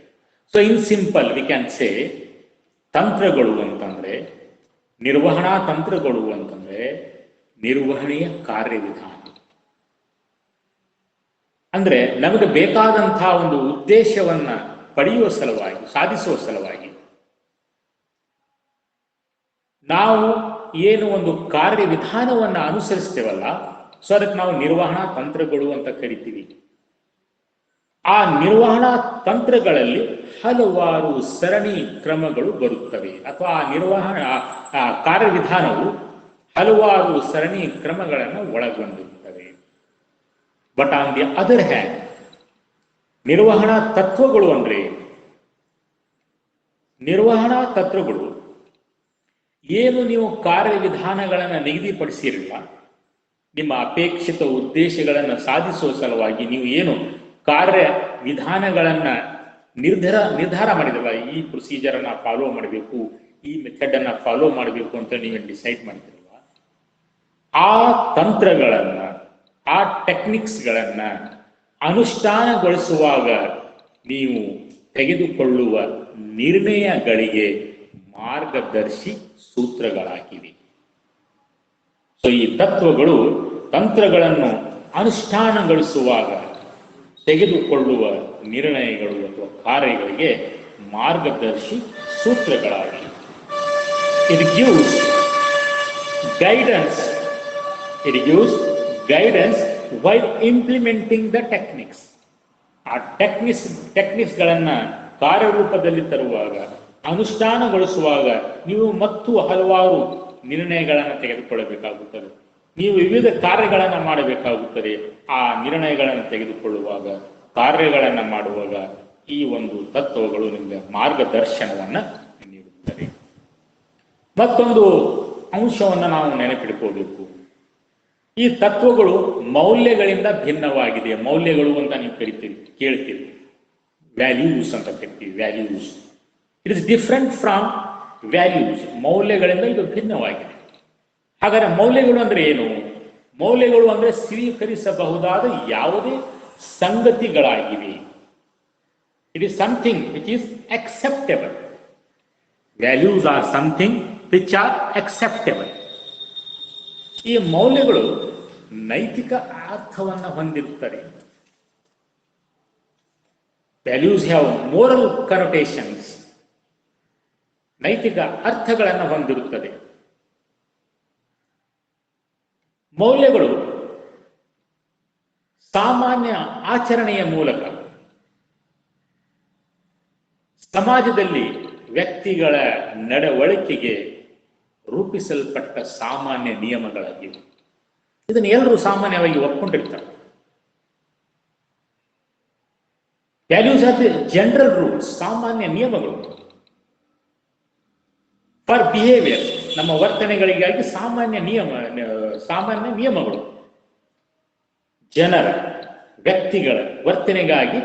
So in simple we can say, ತಂತ್ರಗಳು ಅಂತಂದ್ರೆ, ನಿರ್ವಹಣಾ ತಂತ್ರಗಳು ಅಂತಂದ್ರೆ ನಿರ್ವಹಣೆಯ ಕಾರ್ಯವಿಧಾನ. ಅಂದ್ರೆ ನಮಗೆ ಬೇಕಾದಂತಹ ಒಂದು ಉದ್ದೇಶವನ್ನ ಪಡೆಯುವ ಸಲುವಾಗಿ, ಸಾಧಿಸುವ ಸಲುವಾಗಿ ನಾವು ಏನು ಒಂದು ಕಾರ್ಯವಿಧಾನವನ್ನ ಅನುಸರಿಸ್ತೇವಲ್ಲ, ಸೊ ಅದಕ್ಕೆ ನಾವು ನಿರ್ವಹಣಾ ತಂತ್ರಗಳು ಅಂತ ಕರಿತೀವಿ. ಆ ನಿರ್ವಹಣಾ ತಂತ್ರಗಳಲ್ಲಿ ಹಲವಾರು ಸರಣಿ ಕ್ರಮಗಳು ಬರುತ್ತವೆ, ಅಥವಾ ಆ ನಿರ್ವಹಣಾ ಕಾರ್ಯವಿಧಾನವು ಹಲವಾರು ಸರಣಿ ಕ್ರಮಗಳನ್ನು ಒಳಗೊಂಡಿರುತ್ತವೆ. But on the other hand, ನಿರ್ವಹಣಾ ತತ್ವಗಳು ಅಂದ್ರೆ, ನಿರ್ವಹಣಾ ತತ್ವಗಳು ಏನು ನೀವು ಕಾರ್ಯವಿಧಾನಗಳನ್ನು ನಿಗದಿಪಡಿಸಿರಲಿಲ್ಲ, ನಿಮ್ಮ ಅಪೇಕ್ಷಿತ ಉದ್ದೇಶಗಳನ್ನು ಸಾಧಿಸುವ ಸಲುವಾಗಿ ನೀವು ಏನು ಕಾರ್ಯವಿಧಾನಗಳನ್ನ ನಿರ್ಧಾರ ಮಾಡಿದಲ್ಲ, ಈ ಪ್ರೊಸೀಜರ್ ಅನ್ನ ಫಾಲೋ ಮಾಡಬೇಕು, ಈ ಮೆಥಡ್ ಅನ್ನ ಫಾಲೋ ಮಾಡಬೇಕು ಅಂತ ನೀವೇನು ಡಿಸೈಡ್ ಮಾಡ್ತಿರಲ್ವ, ಆ ತಂತ್ರಗಳನ್ನ, ಆ ಟೆಕ್ನಿಕ್ಸ್ಗಳನ್ನ ಅನುಷ್ಠಾನಗೊಳಿಸುವಾಗ ನೀವು ತೆಗೆದುಕೊಳ್ಳುವ ನಿರ್ಣಯಗಳಿಗೆ ಮಾರ್ಗದರ್ಶಿ ಸೂತ್ರಗಳಾಗಿವೆ. ಸೊ ಈ ತತ್ವಗಳು ತಂತ್ರಗಳನ್ನು ಅನುಷ್ಠಾನಗೊಳಿಸುವಾಗ ತೆಗೆದುಕೊಳ್ಳುವ ನಿರ್ಣಯಗಳು ಅಥವಾ ಕಾರ್ಯಗಳಿಗೆ ಮಾರ್ಗದರ್ಶಿ ಸೂತ್ರಗಳಾಗಿವೆ. It gives guidance while implementing the techniques. ಆ ಟೆಕ್ನಿಕ್ಸ್ಗಳನ್ನ ಕಾರ್ಯರೂಪದಲ್ಲಿ ತರುವಾಗ, ಅನುಷ್ಠಾನಗೊಳಿಸುವಾಗ ನೀವು ಮತ್ತು ಹಲವಾರು ನಿರ್ಣಯಗಳನ್ನು ತೆಗೆದುಕೊಳ್ಳಬೇಕಾಗುತ್ತದೆ. ನೀವು ವಿವಿಧ ಕಾರ್ಯಗಳನ್ನು ಮಾಡಬೇಕಾಗುತ್ತದೆ. ಆ ನಿರ್ಣಯಗಳನ್ನು ತೆಗೆದುಕೊಳ್ಳುವಾಗ, ಕಾರ್ಯಗಳನ್ನು ಮಾಡುವಾಗ ಈ ಒಂದು ತತ್ವಗಳು ನಿಮಗೆ ಮಾರ್ಗದರ್ಶನವನ್ನು ನೀಡುತ್ತವೆ. ಮತ್ತೊಂದು ಅಂಶವನ್ನು ನಾವು ನೆನಪಿಟ್ಕೋಬೇಕು. ಈ ತತ್ವಗಳು ಮೌಲ್ಯಗಳಿಂದ ಭಿನ್ನವಾಗಿದೆ. ಮೌಲ್ಯಗಳು ಅಂತ ನೀವು ಕೇಳ್ತೀರಿ, ವ್ಯಾಲ್ಯೂಸ್ ಅಂತ ಕರಿತೀವಿ. Values, it is different from values. ಮೌಲ್ಯಗಳಿಂದ ಇದು ಭಿನ್ನವಾಗಿದೆ. ಹಾಗಾದರೆ ಮೌಲ್ಯಗಳು ಅಂದ್ರೆ ಏನು? ಮೌಲ್ಯಗಳು ಅಂದ್ರೆ ಸ್ವೀಕರಿಸಬಹುದಾದ ಯಾವುದೇ ಸಂಗತಿಗಳಾಗಿವೆ. It is something which is acceptable. Values are something which are acceptable. ಈ ಮೌಲ್ಯಗಳು ನೈತಿಕ ಅರ್ಥವನ್ನು ಹೊಂದಿರುತ್ತವೆ. Values have moral connotations. ನೈತಿಕ ಅರ್ಥಗಳನ್ನು ಹೊಂದಿರುತ್ತದೆ. ಮೌಲ್ಯಗಳು ಸಾಮಾನ್ಯ ಆಚರಣೆಯ ಮೂಲಕ ಸಮಾಜದಲ್ಲಿ ವ್ಯಕ್ತಿಗಳ ನಡವಳಿಕೆಗೆ ರೂಪಿಸಲ್ಪಟ್ಟ ಸಾಮಾನ್ಯ ನಿಯಮಗಳಾಗಿವೆ. ಇದನ್ನು ಎಲ್ಲರೂ ಸಾಮಾನ್ಯವಾಗಿ ಒಪ್ಕೊಂಡಿರ್ತಾರೆ. Values are the general rules, ಸಾಮಾನ್ಯ ನಿಯಮಗಳು ಫಾರ್ ಬಿಹೇವಿಯರ್, ನಮ್ಮ ವರ್ತನೆಗಳಿಗಾಗಿ ಸಾಮಾನ್ಯ ನಿಯಮಗಳು. ಜನರ ವ್ಯಕ್ತಿಗಳ ವರ್ತನೆಗಾಗಿ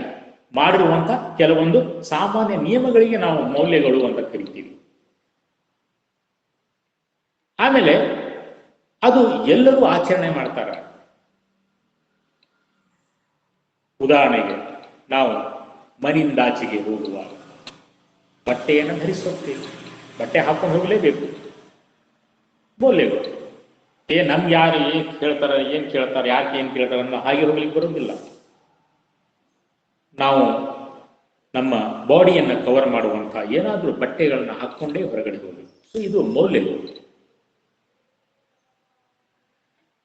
ಮಾಡಿರುವಂತಹ ಕೆಲವೊಂದು ಸಾಮಾನ್ಯ ನಿಯಮಗಳಿಗೆ ನಾವು ಮೌಲ್ಯಗಳು ಅಂತ ಕರಿತೀವಿ. ಆಮೇಲೆ ಅದು ಎಲ್ಲರೂ ಆಚರಣೆ ಮಾಡ್ತಾರೆ. ಉದಾಹರಣೆಗೆ, ನಾವು ಮನೆಯಿಂದಾಚೆಗೆ ಹೋಗುವಾಗ ಬಟ್ಟೆಯನ್ನು ಧರಿಸುತ್ತೇವೆ. ಬಟ್ಟೆ ಹಾಕೊಂಡು ಹೋಗಲೇಬೇಕು. ಮೌಲ್ಯಗಳು. ನಮ್ಗೆ ಯಾರು ಏನ್ ಕೇಳ್ತಾರೆ, ಯಾಕೆ ಏನ್ ಕೇಳ್ತಾರೆ ಅನ್ನೋ ಹಾಗೆ ಹೋಗ್ಲಿಕ್ಕೆ ಬರೋದಿಲ್ಲ. ನಾವು ನಮ್ಮ ಬಾಡಿಯನ್ನು ಕವರ್ ಮಾಡುವಂತಹ ಏನಾದರೂ ಬಟ್ಟೆಗಳನ್ನ ಹಾಕೊಂಡೇ ಹೊರಗಡೆ ಹೋಗಬೇಕು. ಸೊ ಇದು ಮೌಲ್ಯಗಳು.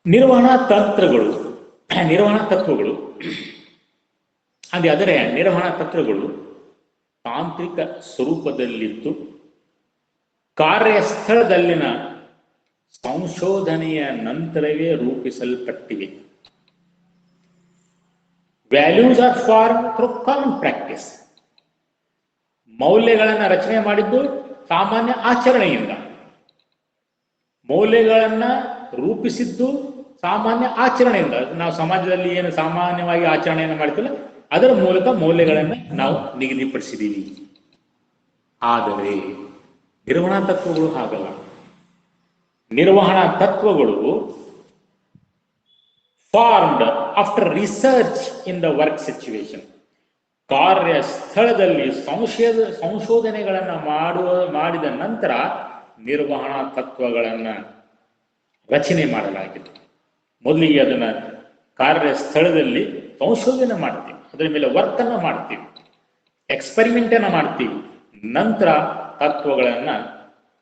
ನಿರ್ವಹಣಾ ತತ್ವಗಳು ಆದರೆ ನಿರ್ವಹಣಾ ತತ್ವಗಳು ತಾಂತ್ರಿಕ ಸ್ವರೂಪದಲ್ಲಿದ್ದು ಕಾರ್ಯಸ್ಥಳದಲ್ಲಿನ ಸಂಶೋಧನೆಯ ನಂತರವೇ ರೂಪಿಸಲ್ಪಟ್ಟಿವೆ. Values are form through common practice. ಮೌಲ್ಯಗಳನ್ನು ರಚನೆ ಮಾಡಿದ್ದು ಸಾಮಾನ್ಯ ಆಚರಣೆಯಿಂದ. ಮೌಲ್ಯಗಳನ್ನ ರೂಪಿಸಿದ್ದು ಸಾಮಾನ್ಯ ಆಚರಣೆಯಿಂದ. ನಾವು ಸಮಾಜದಲ್ಲಿ ಏನು ಸಾಮಾನ್ಯವಾಗಿ ಆಚರಣೆಯನ್ನು ಮಾಡ್ತಿಲ್ಲ, ಅದರ ಮೂಲಕ ಮೌಲ್ಯಗಳನ್ನು ನಾವು ನಿಗದಿಪಡಿಸಿದ್ದೀವಿ. ಆದರೆ ನಿರ್ವಹಣಾ ತತ್ವಗಳು ಹಾಗಲ್ಲ. ನಿರ್ವಹಣಾ ತತ್ವಗಳು formed after research in the work situation. ಕಾರ್ಯಸ್ಥಳದಲ್ಲಿ ಸಂಶೋಧನೆಗಳನ್ನು ಮಾಡಿದ ನಂತರ ನಿರ್ವಹಣಾ ತತ್ವಗಳನ್ನು ರಚನೆ ಮಾಡಲಾಗಿದೆ. ಮೊದಲಿಗೆ ಅದನ್ನ ಕಾರ್ಯಸ್ಥಳದಲ್ಲಿ ಸಂಶೋಧನೆ ಮಾಡ್ತೀವಿ, ಅದರ ಮೇಲೆ ವರ್ಕ್ ಅನ್ನ ಮಾಡ್ತೀವಿ, ಎಕ್ಸ್ಪೆರಿಮೆಂಟ್ ಅನ್ನ ಮಾಡ್ತೀವಿ, ನಂತರ ತತ್ವಗಳನ್ನ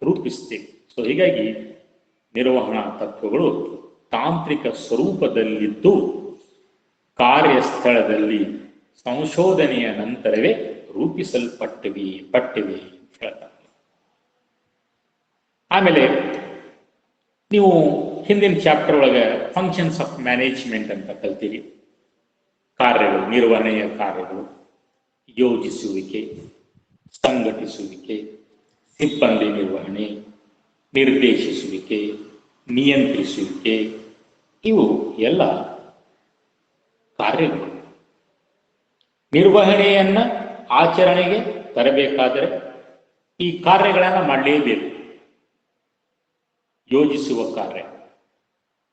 ರೂಪಿಸ್ತೀವಿ. ಸೊ ಹೀಗಾಗಿ ನಿರ್ವಹಣಾ ತತ್ವಗಳು ತಾಂತ್ರಿಕ ಸ್ವರೂಪದಲ್ಲಿದ್ದು ಕಾರ್ಯಸ್ಥಳದಲ್ಲಿ ಸಂಶೋಧನೆಯ ನಂತರವೇ ರೂಪಿಸಲ್ಪಟ್ಟಿವೆ ಅಂತ ಹೇಳ್ತಾರೆ. ಆಮೇಲೆ ನೀವು ಹಿಂದಿನ ಚಾಪ್ಟರ್ ಒಳಗೆ ಫಂಕ್ಷನ್ಸ್ ಆಫ್ ಮ್ಯಾನೇಜ್ಮೆಂಟ್ ಅಂತ ಕಲ್ತೀರಿ. ಕಾರ್ಯಗಳು, ನಿರ್ವಹಣೆಯ ಕಾರ್ಯಗಳು: ಯೋಜಿಸುವಿಕೆ, ಸಂಘಟಿಸುವಿಕೆ, ಸಿಬ್ಬಂದಿ ನಿರ್ವಹಣೆ, ನಿರ್ದೇಶಿಸುವಿಕೆ, ನಿಯಂತ್ರಿಸುವಿಕೆ, ಇವು ಎಲ್ಲ ಕಾರ್ಯಗಳು. ನಿರ್ವಹಣೆಯನ್ನ ಆಚರಣೆಗೆ ತರಬೇಕಾದರೆ ಈ ಕಾರ್ಯಗಳನ್ನು ಮಾಡಲೇಬೇಕು. ಯೋಜಿಸುವ ಕಾರ್ಯ,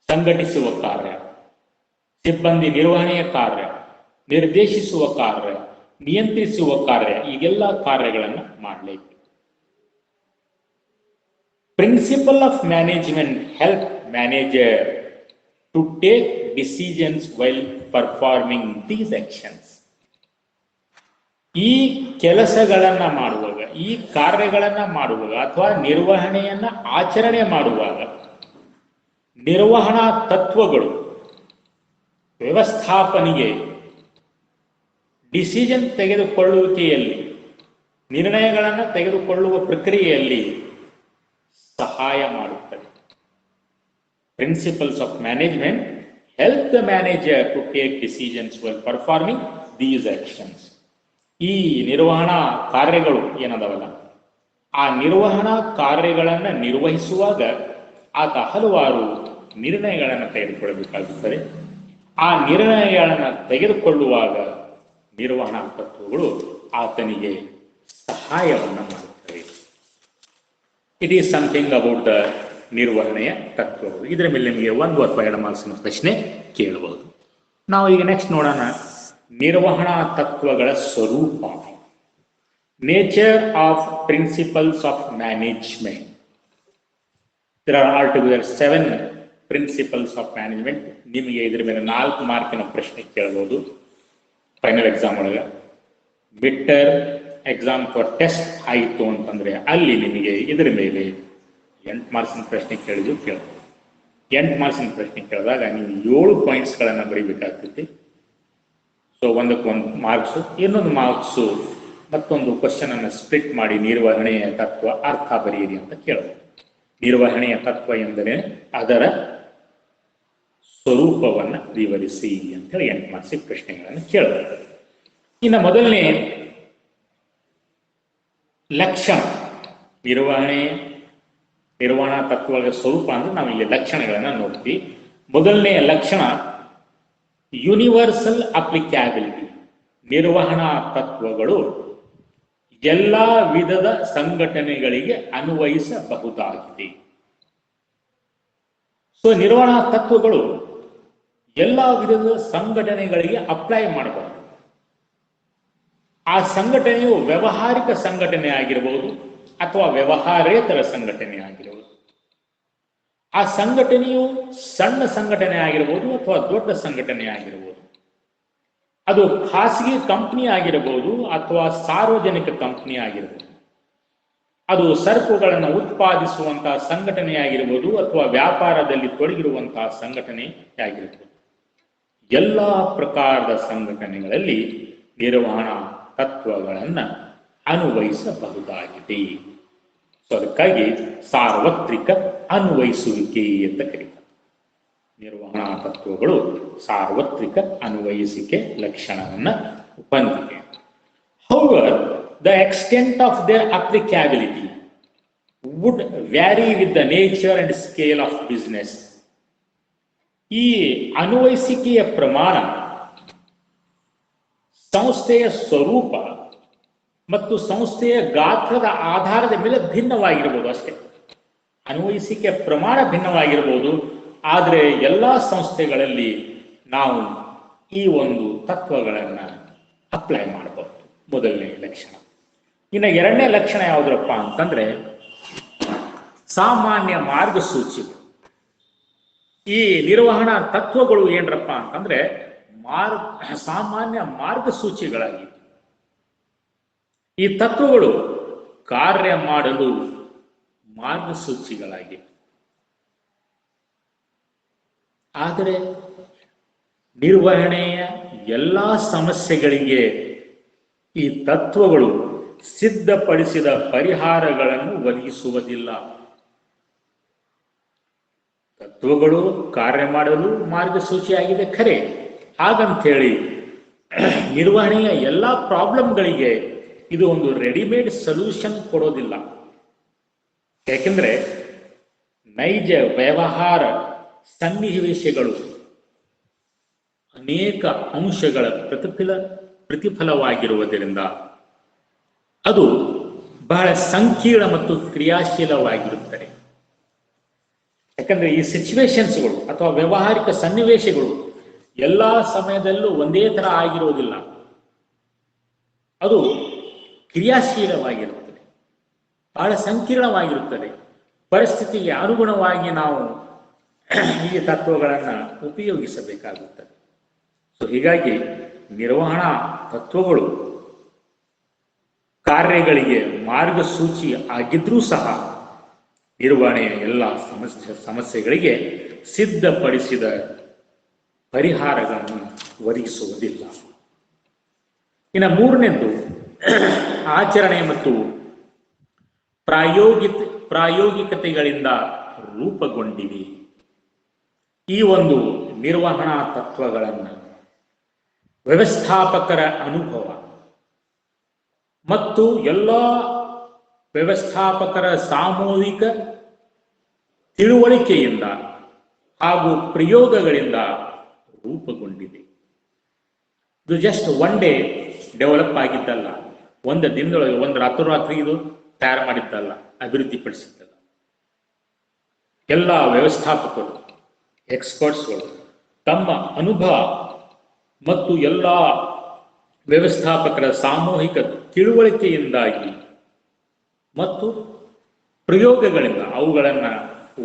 ಸಂಘಟಿಸುವ ಕಾರ್ಯ, ಸಿಬ್ಬಂದಿ ನಿರ್ವಹಣೆಯ ಕಾರ್ಯ, ನಿರ್ದೇಶಿಸುವ ಕಾರ್ಯ, ನಿಯಂತ್ರಿಸುವ ಕಾರ್ಯ, ಈಗೆಲ್ಲ ಕಾರ್ಯಗಳನ್ನು ಮಾಡಲೇಬೇಕು. Principle of management help manager to take decisions while performing these actions. ಈ ಕೆಲಸಗಳನ್ನ ಮಾಡುವಾಗ, ಈ ಕಾರ್ಯಗಳನ್ನ ಮಾಡುವಾಗ ಅಥವಾ ನಿರ್ವಹಣೆಯನ್ನ ಆಚರಣೆ ಮಾಡುವಾಗ ನಿರ್ವಹಣಾ ತತ್ವಗಳು ವ್ಯವಸ್ಥಾಪನೆಗೆ, ಡಿಸಿಷನ್ ತೆಗೆದುಕೊಳ್ಳುವಿಕೆಯಲ್ಲಿ, ನಿರ್ಣಯಗಳನ್ನು ತೆಗೆದುಕೊಳ್ಳುವ ಪ್ರಕ್ರಿಯೆಯಲ್ಲಿ ಸಹಾಯ ಮಾಡುತ್ತದೆ. Principles of management help the manager to take decisions while performing these actions. ಈ ನಿರ್ವಹಣಾ ಕಾರ್ಯಗಳು ಏನದವಲ್ಲ, ಆ ನಿರ್ವಹಣಾ ಕಾರ್ಯಗಳನ್ನು ನಿರ್ವಹಿಸುವಾಗ ಆತ ಹಲವಾರು ನಿರ್ಣಯಗಳನ್ನು ತೆಗೆದುಕೊಳ್ಳಬೇಕಾಗುತ್ತದೆ. ಆ ನಿರ್ಣಯಗಳನ್ನು ತೆಗೆದುಕೊಳ್ಳುವಾಗ ನಿರ್ವಹಣಾ ತತ್ವಗಳು ಆತನಿಗೆ ಸಹಾಯವನ್ನು ಮಾಡುತ್ತವೆ. It is something about the ನಿರ್ವಹಣೆಯ ತತ್ವಗಳು. ಇದರ ಮೇಲೆ ನಿಮಗೆ 1 ಅಥವಾ 2 ಮಾರ್ಕ್ಸ್ನ ಪ್ರಶ್ನೆ ಕೇಳಬಹುದು. ನಾವು ಈಗ ನೆಕ್ಸ್ಟ್ ನೋಡೋಣ ನಿರ್ವಹಣಾ ತತ್ವಗಳ ಸ್ವರೂಪ. Nature of principles of management. There are altogether 7 principles of management. ನಿಮಗೆ ಇದರ ಮೇಲೆ 4 ಮಾರ್ಕಿನ ಪ್ರಶ್ನೆ ಕೇಳಬಹುದು ಫೈನಲ್ ಎಕ್ಸಾಮ್ ಒಳಗೆ. ಮಿಡ್ ಎಕ್ಸಾಮ್ ಫಾರ್ ಟೆಸ್ಟ್ ಆಯಿತು ಅಂತಂದ್ರೆ ಅಲ್ಲಿ ನಿಮಗೆ ಇದರ ಮೇಲೆ 8 ಮಾರ್ಕ್ಸಿನ ಪ್ರಶ್ನೆ ಕೇಳಿದ್ರು ಕೇಳಬಹುದು. 8 ಮಾರ್ಕ್ಸಿನ ಪ್ರಶ್ನೆ ಕೇಳಿದಾಗ ನೀವು 7 ಪಾಯಿಂಟ್ಸ್ಗಳನ್ನು ಬರೀಬೇಕಾಗ್ತೈತಿ. ಸೊ ಒಂದಕ್ಕೊಂದು ಮಾರ್ಕ್ಸು, ಇನ್ನೊಂದು ಮಾರ್ಕ್ಸು ಮತ್ತೊಂದು ಕ್ವಶನ್ ಅನ್ನು ಸ್ಪ್ಲಿಟ್ ಮಾಡಿ ನಿರ್ವಹಣೆಯ ತತ್ವ ಅರ್ಥ ಬರೆಯಿರಿ ಅಂತ ಕೇಳಬಹುದು. ನಿರ್ವಹಣೆಯ ತತ್ವ ಎಂದರೆ ಅದರ ಸ್ವರೂಪವನ್ನು ವಿವರಿಸಿ ಅಂತೇಳಿ 8 ಮಾರ್ಕ್ಸಿನ ಪ್ರಶ್ನೆಗಳನ್ನು ಕೇಳಬಹುದು. ಇನ್ನು ಮೊದಲನೇ ಲಕ್ಷಣ, ನಿರ್ವಹಣಾ ತತ್ವಗಳ ಸ್ವರೂಪ ಅಂದ್ರೆ ನಾವು ಇಲ್ಲಿ ಲಕ್ಷಣಗಳನ್ನು ನೋಡ್ತೀವಿ. ಮೊದಲನೆಯ ಲಕ್ಷಣ ಯೂನಿವರ್ಸಲ್ ಅಪ್ಲಿಕ್ಯಾಬಿಲಿಟಿ. ನಿರ್ವಹಣಾ ತತ್ವಗಳು ಎಲ್ಲ ವಿಧದ ಸಂಘಟನೆಗಳಿಗೆ ಅನ್ವಯಿಸಬಹುದಾಗಿದೆ. ಸೊ ನಿರ್ವಹಣಾ ತತ್ವಗಳು ಎಲ್ಲ ವಿಧದ ಸಂಘಟನೆಗಳಿಗೆ ಅಪ್ಲೈ ಮಾಡಬಹುದು. ಆ ಸಂಘಟನೆಯು ವ್ಯಾವಹಾರಿಕ ಸಂಘಟನೆ ಆಗಿರಬಹುದು ಅಥವಾ ವ್ಯವಹಾರೇತರ ಸಂಘಟನೆ ಆಗಿರಬಹುದು. ಆ ಸಂಘಟನೆಯು ಸಣ್ಣ ಸಂಘಟನೆ ಆಗಿರಬಹುದು ಅಥವಾ ದೊಡ್ಡ ಸಂಘಟನೆ ಆಗಿರಬಹುದು. ಅದು ಖಾಸಗಿ ಕಂಪನಿ ಆಗಿರಬಹುದು ಅಥವಾ ಸಾರ್ವಜನಿಕ ಕಂಪನಿ ಆಗಿರಬಹುದು. ಅದು ಸರಕುಗಳನ್ನು ಉತ್ಪಾದಿಸುವಂತಹ ಸಂಘಟನೆ ಆಗಿರಬಹುದು ಅಥವಾ ವ್ಯಾಪಾರದಲ್ಲಿ ತೊಡಗಿರುವಂತಹ ಸಂಘಟನೆ ಆಗಿರಬಹುದು. ಎಲ್ಲ ಪ್ರಕಾರದ ಸಂಘಟನೆಗಳಲ್ಲಿ ನಿರ್ವಹಣಾ ತತ್ವಗಳನ್ನು ಅನ್ವಯಿಸಬಹುದಾಗಿದೆ. ಸೊ ಅದಕ್ಕಾಗಿ ಸಾರ್ವತ್ರಿಕ ಅನ್ವಯಿಸುವಿಕೆ ಅಂತ ಕರೀತಾರೆ. ನಿರ್ವಹಣಾ ತತ್ವಗಳು ಸಾರ್ವತ್ರಿಕ ಅನ್ವಯಿಸಿಕೆ ಲಕ್ಷಣವನ್ನು ಹೊಂದಿವೆ. However, the extent of their applicability would vary with the nature and scale of business. ಈ ಅನ್ವಯಿಸಿಕೆಯ ಪ್ರಮಾಣ ಸಂಸ್ಥೆಯ ಸ್ವರೂಪ ಮತ್ತು ಸಂಸ್ಥೆಯ ಗಾತ್ರದ ಆಧಾರದ ಮೇಲೆ ಭಿನ್ನವಾಗಿರಬಹುದು ಅಷ್ಟೇ. ಅನ್ವಯಿಸಿಕೆಯ ಪ್ರಮಾಣ ಭಿನ್ನವಾಗಿರಬಹುದು, ಆದರೆ ಎಲ್ಲ ಸಂಸ್ಥೆಗಳಲ್ಲಿ ನಾವು ಈ ಒಂದು ತತ್ವಗಳನ್ನು ಅಪ್ಲೈ ಮಾಡಬಹುದು. ಮೊದಲನೇ ಲಕ್ಷಣ. ಇನ್ನು ಎರಡನೇ ಲಕ್ಷಣ ಯಾವುದ್ರಪ್ಪ ಅಂತಂದ್ರೆ ಸಾಮಾನ್ಯ ಮಾರ್ಗಸೂಚಿಗಳು. ಈ ನಿರ್ವಹಣಾ ತತ್ವಗಳು ಏನ್ರಪ್ಪ ಅಂತಂದ್ರೆ ಸಾಮಾನ್ಯ ಮಾರ್ಗಸೂಚಿಗಳಾಗಿ ಈ ತತ್ವಗಳು ಕಾರ್ಯ ಮಾಡಲು ಮಾರ್ಗಸೂಚಿಗಳಾಗಿ. ಆದರೆ ನಿರ್ವಹಣೆಯ ಎಲ್ಲ ಸಮಸ್ಯೆಗಳಿಗೆ ಈ ತತ್ವಗಳು ಸಿದ್ಧಪಡಿಸಿದ ಪರಿಹಾರಗಳನ್ನು ಒದಗಿಸುವುದಿಲ್ಲ. ತತ್ವಗಳು ಕಾರ್ಯ ಮಾಡಲು ಮಾರ್ಗಸೂಚಿಯಾಗಿದೆ ಖರೆ, ಹಾಗಂತೇಳಿ ನಿರ್ವಹಣೆಯ ಎಲ್ಲ ಪ್ರಾಬ್ಲಮ್ಗಳಿಗೆ ಇದು ಒಂದು ರೆಡಿಮೇಡ್ ಸೊಲ್ಯೂಷನ್ ಕೊಡೋದಿಲ್ಲ. ಯಾಕೆಂದ್ರೆ ನೈಜ ವ್ಯವಹಾರ ಸನ್ನಿವೇಶಗಳು ಅನೇಕ ಅಂಶಗಳ ಪ್ರತಿಫಲವಾಗಿರುವುದರಿಂದ ಅದು ಬಹಳ ಸಂಕೀರ್ಣ ಮತ್ತು ಕ್ರಿಯಾಶೀಲವಾಗಿರುತ್ತದೆ. ಯಾಕಂದ್ರೆ ಈ ಸಿಚುವೇಶನ್ಸ್ಗಳು ಅಥವಾ ವ್ಯಾವಹಾರಿಕ ಸನ್ನಿವೇಶಗಳು ಎಲ್ಲಾ ಸಮಯದಲ್ಲೂ ಒಂದೇ ತರ ಆಗಿರುವುದಿಲ್ಲ. ಅದು ಕ್ರಿಯಾಶೀಲವಾಗಿರುತ್ತದೆ, ಬಹಳ ಸಂಕೀರ್ಣವಾಗಿರುತ್ತದೆ. ಪರಿಸ್ಥಿತಿಗೆ ಅನುಗುಣವಾಗಿ ನಾವು ಈ ತತ್ವಗಳನ್ನು ಉಪಯೋಗಿಸಬೇಕಾಗುತ್ತದೆ. ಸೊ ಹೀಗಾಗಿ ನಿರ್ವಹಣಾ ತತ್ವಗಳು ಕಾರ್ಯಗಳಿಗೆ ಮಾರ್ಗಸೂಚಿ ಆಗಿದ್ರೂ ಸಹ ನಿರ್ವಹಣೆಯ ಎಲ್ಲ ಸಮಸ್ಯೆಗಳಿಗೆ ಸಿದ್ಧಪಡಿಸಿದ ಪರಿಹಾರಗಳನ್ನು ಒದಗಿಸುವುದಿಲ್ಲ. ಇನ್ನು ಮೂರನೇದು ಆಚರಣೆ ಮತ್ತು ಪ್ರಾಯೋಗಿಕತೆಗಳಿಂದ ರೂಪುಗೊಂಡಿವೆ. ಈ ಒಂದು ನಿರ್ವಹಣಾ ತತ್ವಗಳನ್ನು ವ್ಯವಸ್ಥಾಪಕರ ಅನುಭವ ಮತ್ತು ಎಲ್ಲ ವ್ಯವಸ್ಥಾಪಕರ ಸಾಮೂಹಿಕ ತಿಳುವಳಿಕೆಯಿಂದ ಹಾಗೂ ಪ್ರಯೋಗಗಳಿಂದ ರೂಪುಗೊಂಡಿದೆ. ಇದು ಜಸ್ಟ್ ಒನ್ ಡೇ ಡೆವಲಪ್ ಆಗಿದ್ದಲ್ಲ, ಒಂದು ದಿನದೊಳಗೆ, ಒಂದು ರಾತ್ರೋರಾತ್ರಿ ಇದು ತಯಾರು ಮಾಡಿದ್ದಲ್ಲ, ಅಭಿವೃದ್ಧಿಪಡಿಸಿದ್ದಲ್ಲ. ಎಲ್ಲ ವ್ಯವಸ್ಥಾಪಕರು, ಎಕ್ಸ್ಪರ್ಟ್ಸ್ಗಳು ತಮ್ಮ ಅನುಭವ ಮತ್ತು ಎಲ್ಲ ವ್ಯವಸ್ಥಾಪಕರ ಸಾಮೂಹಿಕ ತಿಳುವಳಿಕೆಯಿಂದಾಗಿ ಮತ್ತು ಪ್ರಯೋಗಗಳಿಂದ ಅವುಗಳನ್ನು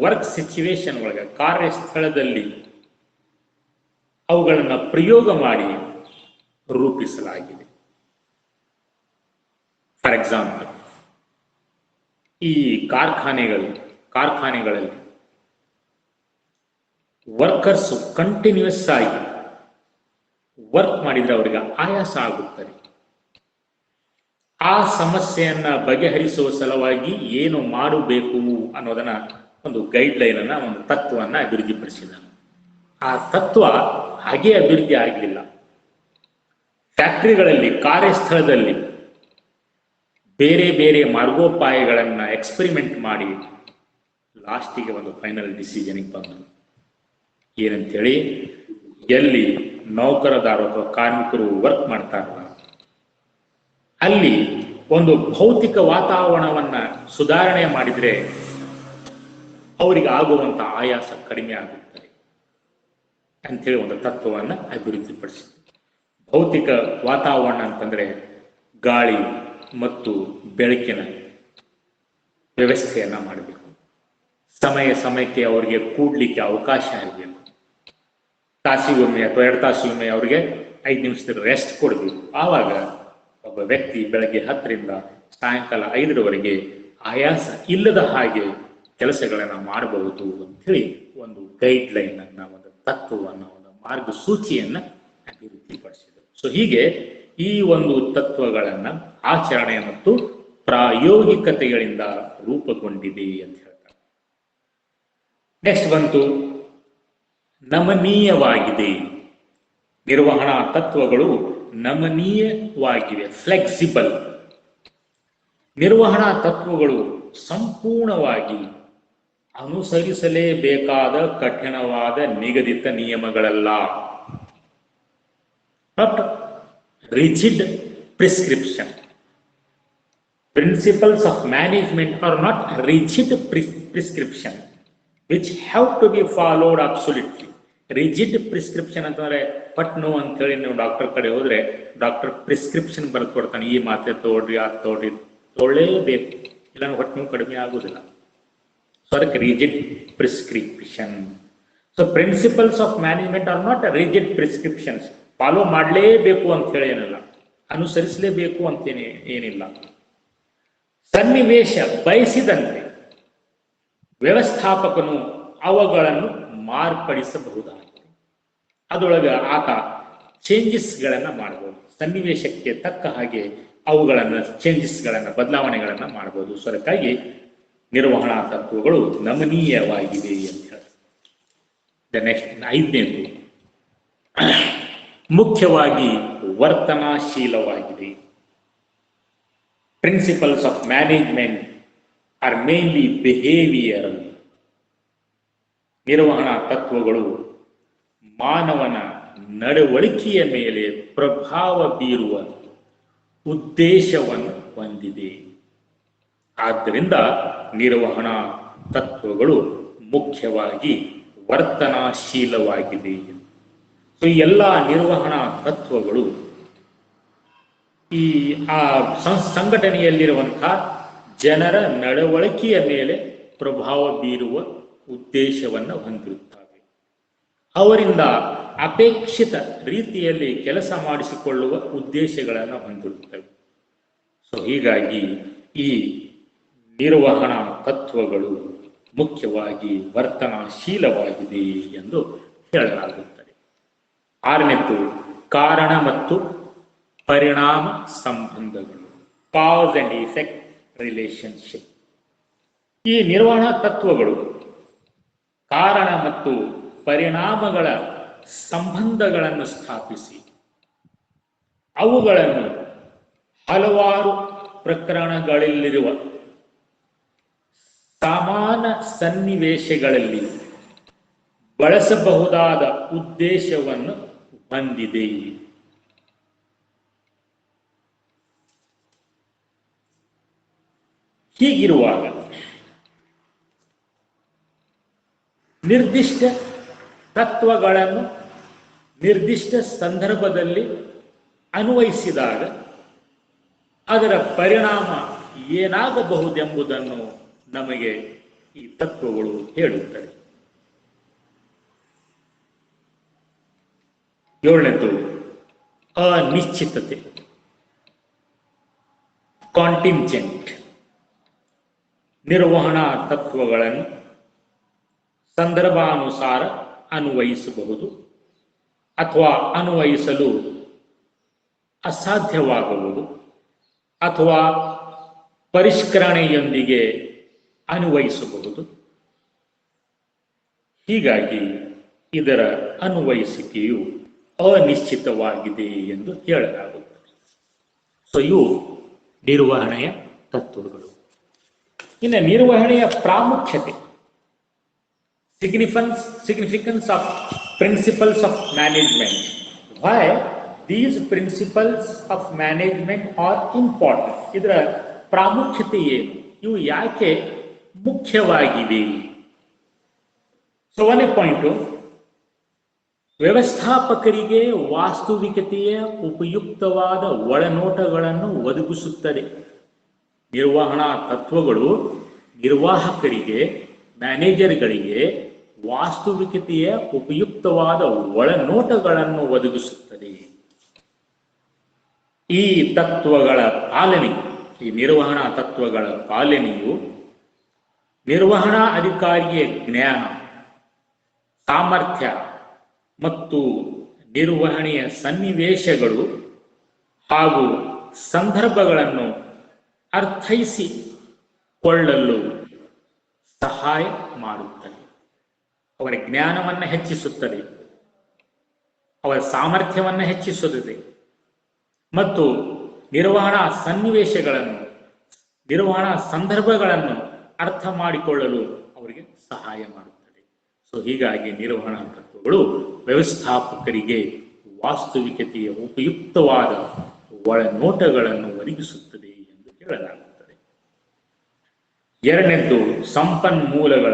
ವರ್ಕ್ ಸಿಚುವೇಶನ್ ಒಳಗೆ, ಕಾರ್ಯಸ್ಥಳದಲ್ಲಿ ಅವುಗಳನ್ನು ಪ್ರಯೋಗ ಮಾಡಿ ರೂಪಿಸಲಾಗಿದೆ. ಫಾರ್ ಎಕ್ಸಾಂಪಲ್, ಈ ಕಾರ್ಖಾನೆಗಳಲ್ಲಿ ವರ್ಕರ್ಸ್ ಕಂಟಿನ್ಯೂಸ್ ಆಗಿ ವರ್ಕ್ ಮಾಡಿದ್ರೆ ಅವರಿಗೆ ಆಯಾಸ ಆಗುತ್ತದೆ. ಆ ಸಮಸ್ಯೆಯನ್ನ ಬಗೆಹರಿಸುವ ಸಲುವಾಗಿ ಏನು ಮಾಡಬೇಕು ಅನ್ನೋದನ್ನ ಒಂದು ಗೈಡ್ಲೈನ್ ಅನ್ನ, ಒಂದು ತತ್ವವನ್ನ ಅಭಿವೃದ್ಧಿಪಡಿಸಿದ. ಆ ತತ್ವ ಹಾಗೆ ಅಭಿವೃದ್ಧಿ ಆಗಲಿಲ್ಲ. ಫ್ಯಾಕ್ಟರಿಗಳಲ್ಲಿ, ಕಾರ್ಯಸ್ಥಳದಲ್ಲಿ ಬೇರೆ ಬೇರೆ ಮಾರ್ಗೋಪಾಯಗಳನ್ನ ಎಕ್ಸ್ಪೆರಿಮೆಂಟ್ ಮಾಡಿ ಲಾಸ್ಟಿಗೆ ಒಂದು ಫೈನಲ್ ಡಿಸಿಷನ್ಗೆ ಬಂದರು. ಏನಂತೇಳಿ, ಎಲ್ಲಿ ನೌಕರದಾರರು ಅಥವಾ ಕಾರ್ಮಿಕರು ವರ್ಕ್ ಮಾಡ್ತಾರಲ್ಲ, ಅಲ್ಲಿ ಒಂದು ಭೌತಿಕ ವಾತಾವರಣವನ್ನ ಸುಧಾರಣೆ ಮಾಡಿದ್ರೆ ಅವರಿಗೆ ಆಗುವಂತ ಆಯಾಸ ಕಡಿಮೆ ಆಗುತ್ತದೆ ಅಂಥೇಳಿ ಒಂದು ತತ್ವವನ್ನು ಅಭಿವೃದ್ಧಿಪಡಿಸಿದೆ. ಭೌತಿಕ ವಾತಾವರಣ ಅಂತಂದ್ರೆ ಗಾಳಿ ಮತ್ತು ಬೆಳಕಿನ ವ್ಯವಸ್ಥೆಯನ್ನ ಮಾಡಬೇಕು. ಸಮಯಕ್ಕೆ ಅವರಿಗೆ ಕೂಡ್ಲಿಕ್ಕೆ ಅವಕಾಶ ಇರಬೇಕು. ತಾಸಿಗೊಮ್ಮೆ ಅಥವಾ 2 ತಾಸಿಗೊಮ್ಮೆ ಅವರಿಗೆ 5 ನಿಮಿಷದ ರೆಸ್ಟ್ ಕೊಡಬೇಕು. ಆವಾಗ ಒಬ್ಬ ವ್ಯಕ್ತಿ ಬೆಳಗ್ಗೆ 10ರಿಂದ ಸಾಯಂಕಾಲ 5ರವರೆಗೆ ಆಯಾಸ ಇಲ್ಲದ ಹಾಗೆ ಕೆಲಸಗಳನ್ನು ಮಾಡಬಹುದು ಅಂಥೇಳಿ ಒಂದು ಗೈಡ್ಲೈನ್ ಅನ್ನ, ಒಂದು ತತ್ವವನ್ನು, ಒಂದು ಮಾರ್ಗಸೂಚಿಯನ್ನ ಅಭಿವೃದ್ಧಿಪಡಿಸಿದರು. ಸೊ ಹೀಗೆ ಈ ಒಂದು ತತ್ವಗಳನ್ನ ಆಚರಣೆ ಮತ್ತು ಪ್ರಾಯೋಗಿಕತೆಗಳಿಂದ ರೂಪುಗೊಂಡಿದೆ ಅಂತ ಹೇಳ್ತಾರೆ. ನೆಕ್ಸ್ಟ್ ಬಂತು ನಮನೀಯವಾಗಿದೆ. ನಿರ್ವಹಣಾ ತತ್ವಗಳು ನಮನೀಯವಾಗಿವೆ, ಫ್ಲೆಕ್ಸಿಬಲ್. ನಿರ್ವಹಣಾ ತತ್ವಗಳು ಸಂಪೂರ್ಣವಾಗಿ ಅನುಸರಿಸಲೇಬೇಕಾದ ಕಠಿಣವಾದ ನಿಗದಿತ ನಿಯಮಗಳಲ್ಲ. Not rigid prescription. Principles of management are not rigid prescription which have to be followed absolutely. Rigid prescription ಅಂತಂದ್ರೆ ಪಟ್ನು ಅಂತೇಳಿ ನೀವು ಡಾಕ್ಟರ್ ಕಡೆ ಹೋದ್ರೆ ಡಾಕ್ಟರ್ ಪ್ರಿಸ್ಕ್ರಿಪ್ಷನ್ ಬರೆದು ಕೊಡ್ತಾನೆ, ಈ ಮಾತ್ರೆ ತಗೊಳ್ರಿ, ಅದು ತಗೊಳ್ರಿ, ತೊಗೊಳ್ಳೇಬೇಕು, ಇಲ್ಲ ಹೊಟ್ಟೆ ನೋವು ಕಡಿಮೆ ಆಗುದಿಲ್ಲ. ಸೊ ಅದಕ್ಕೆ rigid prescription. So principles of management are not rigid prescriptions. Follow ಮಾಡಲೇಬೇಕು ಅಂತ ಹೇಳಿ ಏನಿಲ್ಲ, ಅನುಸರಿಸಲೇಬೇಕು ಅಂತೇನೆ ಏನಿಲ್ಲ. ಸನ್ನಿವೇಶ ಬಯಸಿದಂತೆ ವ್ಯವಸ್ಥಾಪಕನು ಅವುಗಳನ್ನು ಮಾರ್ಪಡಿಸಬಹುದಾಗಿದೆ. ಅದರೊಳಗೆ ಆತ ಚೇಂಜಸ್ಗಳನ್ನ ಮಾಡಬಹುದು. ಸನ್ನಿವೇಶಕ್ಕೆ ತಕ್ಕ ಹಾಗೆ ಅವುಗಳನ್ನು ಚೇಂಜಸ್ಗಳನ್ನ, ಬದಲಾವಣೆಗಳನ್ನ ಮಾಡಬಹುದು. ಸೊ ಅದಕ್ಕಾಗಿ ನಿರ್ವಹಣಾ ತತ್ವಗಳು ನಮನೀಯವಾಗಿವೆ ಅಂತ ಹೇಳ್ತಾರೆ. ನೆಕ್ಸ್ಟ್ 5ನೇದು ಮುಖ್ಯವಾಗಿ ವರ್ತನಾಶೀಲವಾಗಿದೆ. Principles of management are mainly behavioural. ನಿರ್ವಹಣಾ ತತ್ವಗಳು ಮಾನವನ ನಡವಳಿಕೆಯ ಮೇಲೆ ಪ್ರಭಾವ ಬೀರುವ ಉದ್ದೇಶವನ್ನು ಹೊಂದಿದೆ. ಆದ್ದರಿಂದ ನಿರ್ವಹಣಾ ತತ್ವಗಳು ಮುಖ್ಯವಾಗಿ ವರ್ತನಾಶೀಲವಾಗಿದೆ. ಸೊ ಈ ಎಲ್ಲ ನಿರ್ವಹಣಾ ತತ್ವಗಳು ಆ ಸಂಘಟನೆಯಲ್ಲಿರುವಂತಹ ಜನರ ನಡವಳಿಕೆಯ ಮೇಲೆ ಪ್ರಭಾವ ಬೀರುವ ಉದ್ದೇಶವನ್ನು ಹೊಂದಿರುತ್ತವೆ. ಅವರಿಂದ ಅಪೇಕ್ಷಿತ ರೀತಿಯಲ್ಲಿ ಕೆಲಸ ಮಾಡಿಸಿಕೊಳ್ಳುವ ಉದ್ದೇಶಗಳನ್ನು ಹೊಂದಿರುತ್ತವೆ. ಸೊ ಹೀಗಾಗಿ ಈ ನಿರ್ವಹಣಾ ತತ್ವಗಳು ಮುಖ್ಯವಾಗಿ ವರ್ತನಾಶೀಲವಾಗಿದೆ ಎಂದು ಹೇಳಲಾಗುತ್ತದೆ. 6ನೇದು ಕಾರಣ ಮತ್ತು ಪರಿಣಾಮ ಸಂಬಂಧಗಳು, ಕಾಸ್ ಅಂಡ್ ಇಫೆಕ್ಟ್ ರಿಲೇಶನ್ಶಿಪ್. ಈ ನಿರ್ವಹಣಾ ತತ್ವಗಳು ಕಾರಣ ಮತ್ತು ಪರಿಣಾಮಗಳ ಸಂಬಂಧಗಳನ್ನು ಸ್ಥಾಪಿಸಿ ಅವುಗಳನ್ನು ಹಲವಾರು ಪ್ರಕರಣಗಳಲ್ಲಿರುವ ಸಮಾನ ಸನ್ನಿವೇಶಗಳಲ್ಲಿ ಬಳಸಬಹುದಾದ ಉದ್ದೇಶವನ್ನು ಹೊಂದಿದೆ. ಹೀಗಿರುವಾಗ ನಿರ್ದಿಷ್ಟ ತತ್ವಗಳನ್ನು ನಿರ್ದಿಷ್ಟ ಸಂದರ್ಭದಲ್ಲಿ ಅನ್ವಯಿಸಿದಾಗ ಅದರ ಪರಿಣಾಮ ಏನಾಗಬಹುದೆಂಬುದನ್ನು ನಮಗೆ ಈ ತತ್ವಗಳು ಹೇಳುತ್ತವೆ. ಏಳನೇದು ಅನಿಶ್ಚಿತತೆ, ಕಾಂಟಿಂಜೆಂಟ್. ನಿರ್ವಹಣಾ ತತ್ವಗಳನ್ನು ಸಂದರ್ಭಾನುಸಾರ ಅನ್ವಯಿಸಬಹುದು ಅಥವಾ ಅನ್ವಯಿಸಲು ಅಸಾಧ್ಯವಾಗುವುದು ಅಥವಾ ಪರಿಷ್ಕರಣೆಯೊಂದಿಗೆ ಅನ್ವಯಿಸಬಹುದು. ಹೀಗಾಗಿ ಇದರ ಅನ್ವಯಿಸಿಕೆಯು ಅನಿಶ್ಚಿತವಾಗಿದೆ ಎಂದು ಹೇಳಲಾಗುತ್ತದೆ. ಸೊ ಇವು ನಿರ್ವಹಣೆಯ ತತ್ವಗಳು. ಇನ್ನು ನಿರ್ವಹಣೆಯ ಪ್ರಾಮುಖ್ಯತೆ, significance of principles of management. Why these principles of management are important? ಇದರ ಪ್ರಾಮುಖ್ಯತೆ ಏನು, ಇವು ಯಾಕೆ ಮುಖ್ಯವಾಗಿವೆ? ಸೊ ಒಂದೇ ಪಾಯಿಂಟು, ವ್ಯವಸ್ಥಾಪಕರಿಗೆ ವಾಸ್ತವಿಕತೆಯ ಉಪಯುಕ್ತವಾದ ಒಳನೋಟಗಳನ್ನು ಒದಗಿಸುತ್ತದೆ. ನಿರ್ವಹಣಾ ತತ್ವಗಳು ನಿರ್ವಾಹಕರಿಗೆ, ಮ್ಯಾನೇಜರ್ಗಳಿಗೆ ವಾಸ್ತವಿಕತೆಯ ಉಪಯುಕ್ತವಾದ ಒಳನೋಟಗಳನ್ನು ಒದಗಿಸುತ್ತದೆ. ಈ ತತ್ವಗಳ ಪಾಲನೆ, ಈ ನಿರ್ವಹಣಾ ತತ್ವಗಳ ಪಾಲನೆಯು ನಿರ್ವಹಣಾ ಅಧಿಕಾರಿಯ ಜ್ಞಾನ, ಸಾಮರ್ಥ್ಯ ಮತ್ತು ನಿರ್ವಹಣೆಯ ಸನ್ನಿವೇಶಗಳು ಹಾಗೂ ಸಂದರ್ಭಗಳನ್ನು ಅರ್ಥೈಸಿಕೊಳ್ಳಲು ಸಹಾಯ ಮಾಡುತ್ತದೆ. ಅವರ ಜ್ಞಾನವನ್ನು ಹೆಚ್ಚಿಸುತ್ತದೆ, ಅವರ ಸಾಮರ್ಥ್ಯವನ್ನು ಹೆಚ್ಚಿಸುತ್ತದೆ ಮತ್ತು ನಿರ್ವಹಣಾ ಸನ್ನಿವೇಶಗಳನ್ನು, ನಿರ್ವಹಣಾ ಸಂದರ್ಭಗಳನ್ನು ಅರ್ಥ ಮಾಡಿಕೊಳ್ಳಲು ಅವರಿಗೆ ಸಹಾಯ ಮಾಡುತ್ತದೆ. ಸೊ ಹೀಗಾಗಿ ನಿರ್ವಹಣಾ ತತ್ವಗಳು ವ್ಯವಸ್ಥಾಪಕರಿಗೆ ವಾಸ್ತವಿಕತೆಯ ಉಪಯುಕ್ತವಾದ ಒಳನೋಟಗಳನ್ನು ಒದಗಿಸುತ್ತದೆ ಎಂದು ಹೇಳಲಾಗುತ್ತದೆ. ಎರಡನೇದ್ದು ಸಂಪನ್ಮೂಲಗಳ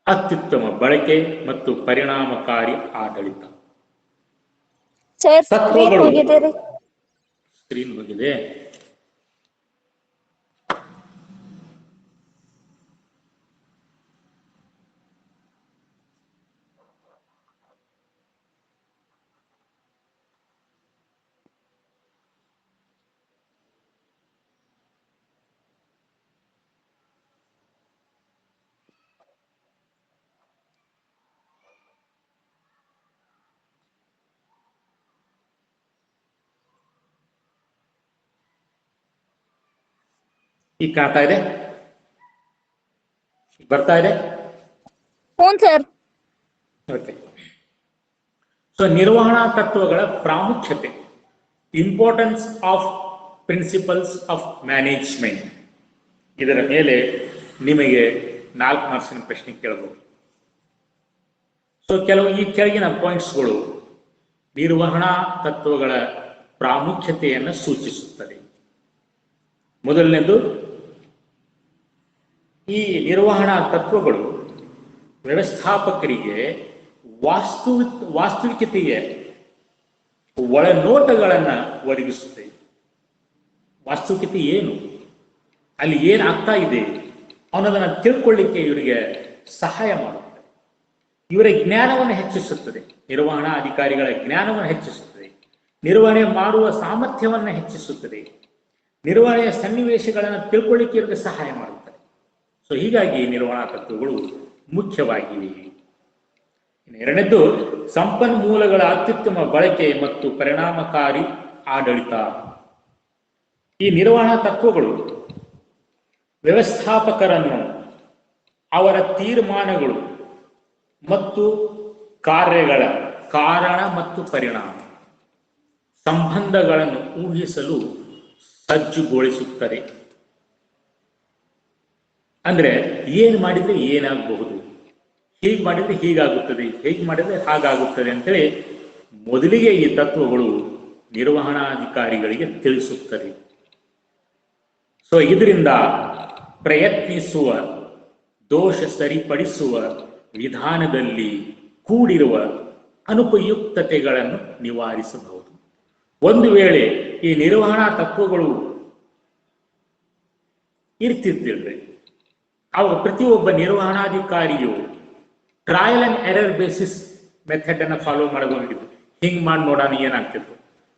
ಅತ್ಯುತ್ತಮ ಬಳಕೆ ಮತ್ತು ಪರಿಣಾಮಕಾರಿ ಆಡಳಿತ. ತತ್ವಗಳು ಸ್ಕ್ರೀನ್ ಹೋಗಿದೆ. ಈಗ ಕಾಣ್ತಾ ಇದೆ, ಬರ್ತಾ ಇದೆ. ಓಕೆ. ಸೊ ನಿರ್ವಹಣಾ ತತ್ವಗಳ ಪ್ರಾಮುಖ್ಯತೆ, importance of principles of management. ಇದರ ಮೇಲೆ ನಿಮಗೆ 4 ಮಾರ್ಕ್ಸಿನ ಪ್ರಶ್ನೆ ಕೇಳಬಹುದು. ಸೊ ಕೆಲವು ಈ ಕೆಳಗಿನ ಪಾಯಿಂಟ್ಸ್ಗಳು ನಿರ್ವಹಣಾ ತತ್ವಗಳ ಪ್ರಾಮುಖ್ಯತೆಯನ್ನು ಸೂಚಿಸುತ್ತದೆ. ಮೊದಲನೇದು, ಈ ನಿರ್ವಹಣಾ ತತ್ವಗಳು ವ್ಯವಸ್ಥಾಪಕರಿಗೆ ವಾಸ್ತವಿಕತೆಯ ಒಳನೋಟಗಳನ್ನು ಒದಗಿಸುತ್ತವೆ. ವಾಸ್ತವಿಕತೆ ಏನು, ಅಲ್ಲಿ ಏನಾಗ್ತಾ ಇದೆ ಅನ್ನೋದನ್ನು ತಿಳ್ಕೊಳ್ಳಿಕ್ಕೆ ಇವರಿಗೆ ಸಹಾಯ ಮಾಡುತ್ತದೆ. ಇವರ ಜ್ಞಾನವನ್ನು ಹೆಚ್ಚಿಸುತ್ತದೆ, ನಿರ್ವಹಣಾ ಅಧಿಕಾರಿಗಳ ಜ್ಞಾನವನ್ನು ಹೆಚ್ಚಿಸುತ್ತದೆ, ನಿರ್ವಹಣೆ ಮಾಡುವ ಸಾಮರ್ಥ್ಯವನ್ನು ಹೆಚ್ಚಿಸುತ್ತದೆ, ನಿರ್ವಹಣೆಯ ಸನ್ನಿವೇಶಗಳನ್ನು ತಿಳ್ಕೊಳ್ಳಿಕ್ಕೆ ಇವರಿಗೆ ಸಹಾಯ ಮಾಡುತ್ತದೆ. ಸೊ ಹೀಗಾಗಿ ನಿರ್ವಹಣಾ ತತ್ವಗಳು ಮುಖ್ಯವಾಗಿವೆ. ಎರಡನೇದ್ದು, ಸಂಪನ್ಮೂಲಗಳ ಅತ್ಯುತ್ತಮ ಬಳಕೆ ಮತ್ತು ಪರಿಣಾಮಕಾರಿ ಆಡಳಿತ. ಈ ನಿರ್ವಹಣಾ ತತ್ವಗಳು ವ್ಯವಸ್ಥಾಪಕರನ್ನು ಅವರ ತೀರ್ಮಾನಗಳು ಮತ್ತು ಕಾರ್ಯಗಳ ಕಾರಣ ಮತ್ತು ಪರಿಣಾಮ ಸಂಬಂಧಗಳನ್ನು ಊಹಿಸಲು ಸಜ್ಜುಗೊಳಿಸುತ್ತದೆ. ಅಂದ್ರೆ ಏನು ಮಾಡಿದ್ರೆ ಏನಾಗಬಹುದು, ಹೀಗೆ ಮಾಡಿದ್ರೆ ಹೀಗಾಗುತ್ತದೆ, ಹೇಗೆ ಮಾಡಿದ್ರೆ ಹಾಗಾಗುತ್ತದೆ ಅಂತೇಳಿ ಮೊದಲಿಗೆ ಈ ತತ್ವಗಳು ನಿರ್ವಹಣಾಧಿಕಾರಿಗಳಿಗೆ ತಿಳಿಸುತ್ತದೆ. ಸೊ ಇದರಿಂದ ಪ್ರಯತ್ನಿಸುವ, ದೋಷ ಸರಿಪಡಿಸುವ ವಿಧಾನದಲ್ಲಿ ಕೂಡಿರುವ ಅನುಪಯುಕ್ತತೆಗಳನ್ನು ನಿವಾರಿಸಬಹುದು. ಒಂದು ವೇಳೆ ಈ ನಿರ್ವಹಣಾ ತತ್ವಗಳು ಇರ್ತಿದ್ದಿಲ್ರಿ, ಅವಾಗ ಪ್ರತಿಯೊಬ್ಬ ನಿರ್ವಹಣಾಧಿಕಾರಿಯು trial and error basis method ಅನ್ನು ಫಾಲೋ ಮಾಡಬಹುದು. ಹಿಂಗ್ ಮಾಡಿ ನೋಡೋಣ ಏನಾಗ್ತಿತ್ತು,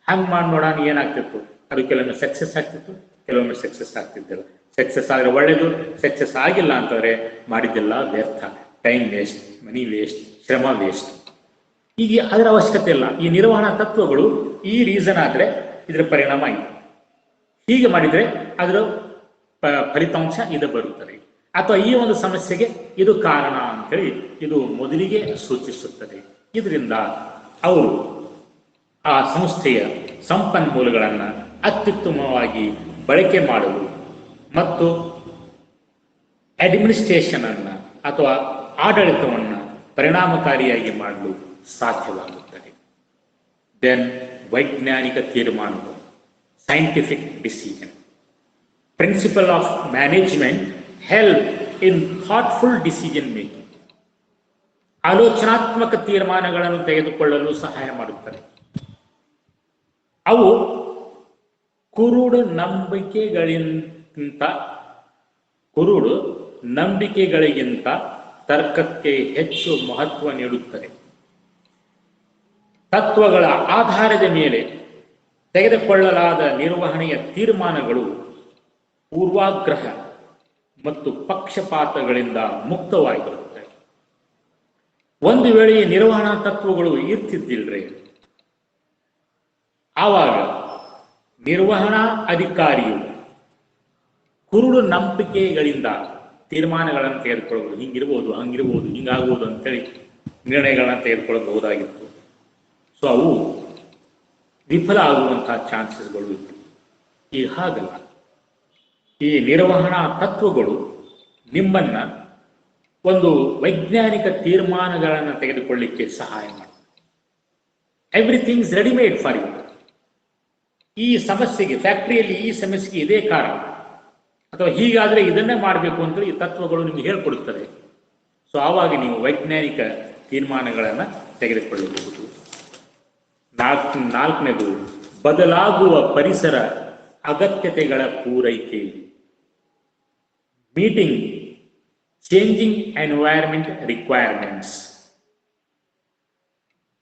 ಹಂಗ್ ಮಾಡಿ ನೋಡೋಣ ಏನಾಗ್ತಿತ್ತು. ಅದು ಕೆಲವೊಮ್ಮೆ ಸಕ್ಸಸ್ ಆಗ್ತಿತ್ತು, ಕೆಲವೊಮ್ಮೆ ಸಕ್ಸಸ್ ಆಗ್ತಿದ್ದಿಲ್ಲ. ಸಕ್ಸಸ್ ಆದರೆ ಒಳ್ಳೇದು, ಸಕ್ಸಸ್ ಆಗಿಲ್ಲ ಅಂತಂದ್ರೆ ಮಾಡಿದ್ದೆಲ್ಲ ವ್ಯರ್ಥ, ಟೈಮ್ ವೇಸ್ಟ್, ಮನಿ ವೇಸ್ಟ್, ಶ್ರಮ ವೇಸ್ಟ್. ಈಗ ಅದರ ಅವಶ್ಯಕತೆ ಇಲ್ಲ. ಈ ನಿರ್ವಹಣಾ ತತ್ವಗಳು ಈ ರೀಸನ್ ಆದ್ರೆ ಇದರ ಪರಿಣಾಮ ಇದೆ, ಹೀಗೆ ಮಾಡಿದ್ರೆ ಅದರ ಫಲಿತಾಂಶ ಇದು ಬರುತ್ತದೆ, ಅಥವಾ ಈ ಒಂದು ಸಮಸ್ಯೆಗೆ ಇದು ಕಾರಣ ಅಂತೇಳಿ ಇದು ಮೊದಲಿಗೆ ಸೂಚಿಸುತ್ತದೆ. ಇದರಿಂದ ಅವರು ಆ ಸಂಸ್ಥೆಯ ಸಂಪನ್ಮೂಲಗಳನ್ನು ಅತ್ಯುತ್ತಮವಾಗಿ ಬಳಕೆ ಮಾಡಲು ಮತ್ತು ಅಡ್ಮಿನಿಸ್ಟ್ರೇಷನ್ ಅನ್ನ ಅಥವಾ ಆಡಳಿತವನ್ನು ಪರಿಣಾಮಕಾರಿಯಾಗಿ ಮಾಡಲು ಸಾಧ್ಯವಾಗುತ್ತದೆ. ದೆನ್ ವೈಜ್ಞಾನಿಕ ತೀರ್ಮಾನಗಳು, scientific decision, principle of management help in thoughtful decision making. ಆಲೋಚನಾತ್ಮಕ ತೀರ್ಮಾನಗಳನ್ನು ತೆಗೆದುಕೊಳ್ಳಲು ಸಹಾಯ ಮಾಡುತ್ತದೆ. ಅವು ಕುರುಡು ನಂಬಿಕೆಗಳಿಗಿಂತ ತರ್ಕಕ್ಕೆ ಹೆಚ್ಚು ಮಹತ್ವ ನೀಡುತ್ತದೆ. ತತ್ವಗಳ ಆಧಾರದ ಮೇಲೆ ತೆಗೆದುಕೊಳ್ಳಲಾದ ನಿರ್ವಹಣೆಯ ತೀರ್ಮಾನಗಳು ಪೂರ್ವಾಗ್ರಹ ಮತ್ತು ಪಕ್ಷಪಾತಗಳಿಂದ ಮುಕ್ತವಾಗಿರುತ್ತವೆ. ಒಂದು ವೇಳೆ ನಿರ್ವಹಣಾ ತತ್ವಗಳು ಇರ್ತಿದ್ದಿಲ್ರಿ, ಆವಾಗ ನಿರ್ವಹಣಾ ಅಧಿಕಾರಿಯು ಕುರುಡು ನಂಬಿಕೆಗಳಿಂದ ತೀರ್ಮಾನಗಳನ್ನು ತೆಗೆದುಕೊಳ್ಳಬಹುದು. ಹಿಂಗಿರ್ಬೋದು, ಹಂಗಿರ್ಬೋದು, ಹಿಂಗಾಗುವುದು ಅಂತೇಳಿ ನಿರ್ಣಯಗಳನ್ನ ತೆಗೆದುಕೊಳ್ಳಬಹುದಾಗಿತ್ತು. ಸೊ ಅವು ವಿಫಲ ಆಗುವಂತಹ ಚಾನ್ಸಸ್ಗಳು ಇತ್ತು. ಈಗ ಹಾಗಲ್ಲ. ಈ ನಿರ್ವಹಣಾ ತತ್ವಗಳು ನಿಮ್ಮನ್ನ ಒಂದು ವೈಜ್ಞಾನಿಕ ತೀರ್ಮಾನಗಳನ್ನು ತೆಗೆದುಕೊಳ್ಳಿಕ್ಕೆ ಸಹಾಯ ಮಾಡ್ತದೆ. Everything is readymade for you. ಈ ಸಮಸ್ಯೆಗೆ, ಫ್ಯಾಕ್ಟರಿಯಲ್ಲಿ ಈ ಸಮಸ್ಯೆಗೆ ಇದೇ ಕಾರಣ, ಅಥವಾ ಹೀಗಾದ್ರೆ ಇದನ್ನೇ ಮಾಡಬೇಕು ಅಂತ ಈ ತತ್ವಗಳು ನಿಮ್ಗೆ ಹೇಳ್ಕೊಡುತ್ತದೆ. ಸೊ ಆವಾಗ ನೀವು ವೈಜ್ಞಾನಿಕ ತೀರ್ಮಾನಗಳನ್ನು ತೆಗೆದುಕೊಳ್ಳಬಹುದು. ನಾಲ್ಕನೇದು ಬದಲಾಗುವ ಪರಿಸರ ಅಗತ್ಯತೆಗಳ ಪೂರೈಕೆ. Meeting changing environment requirements.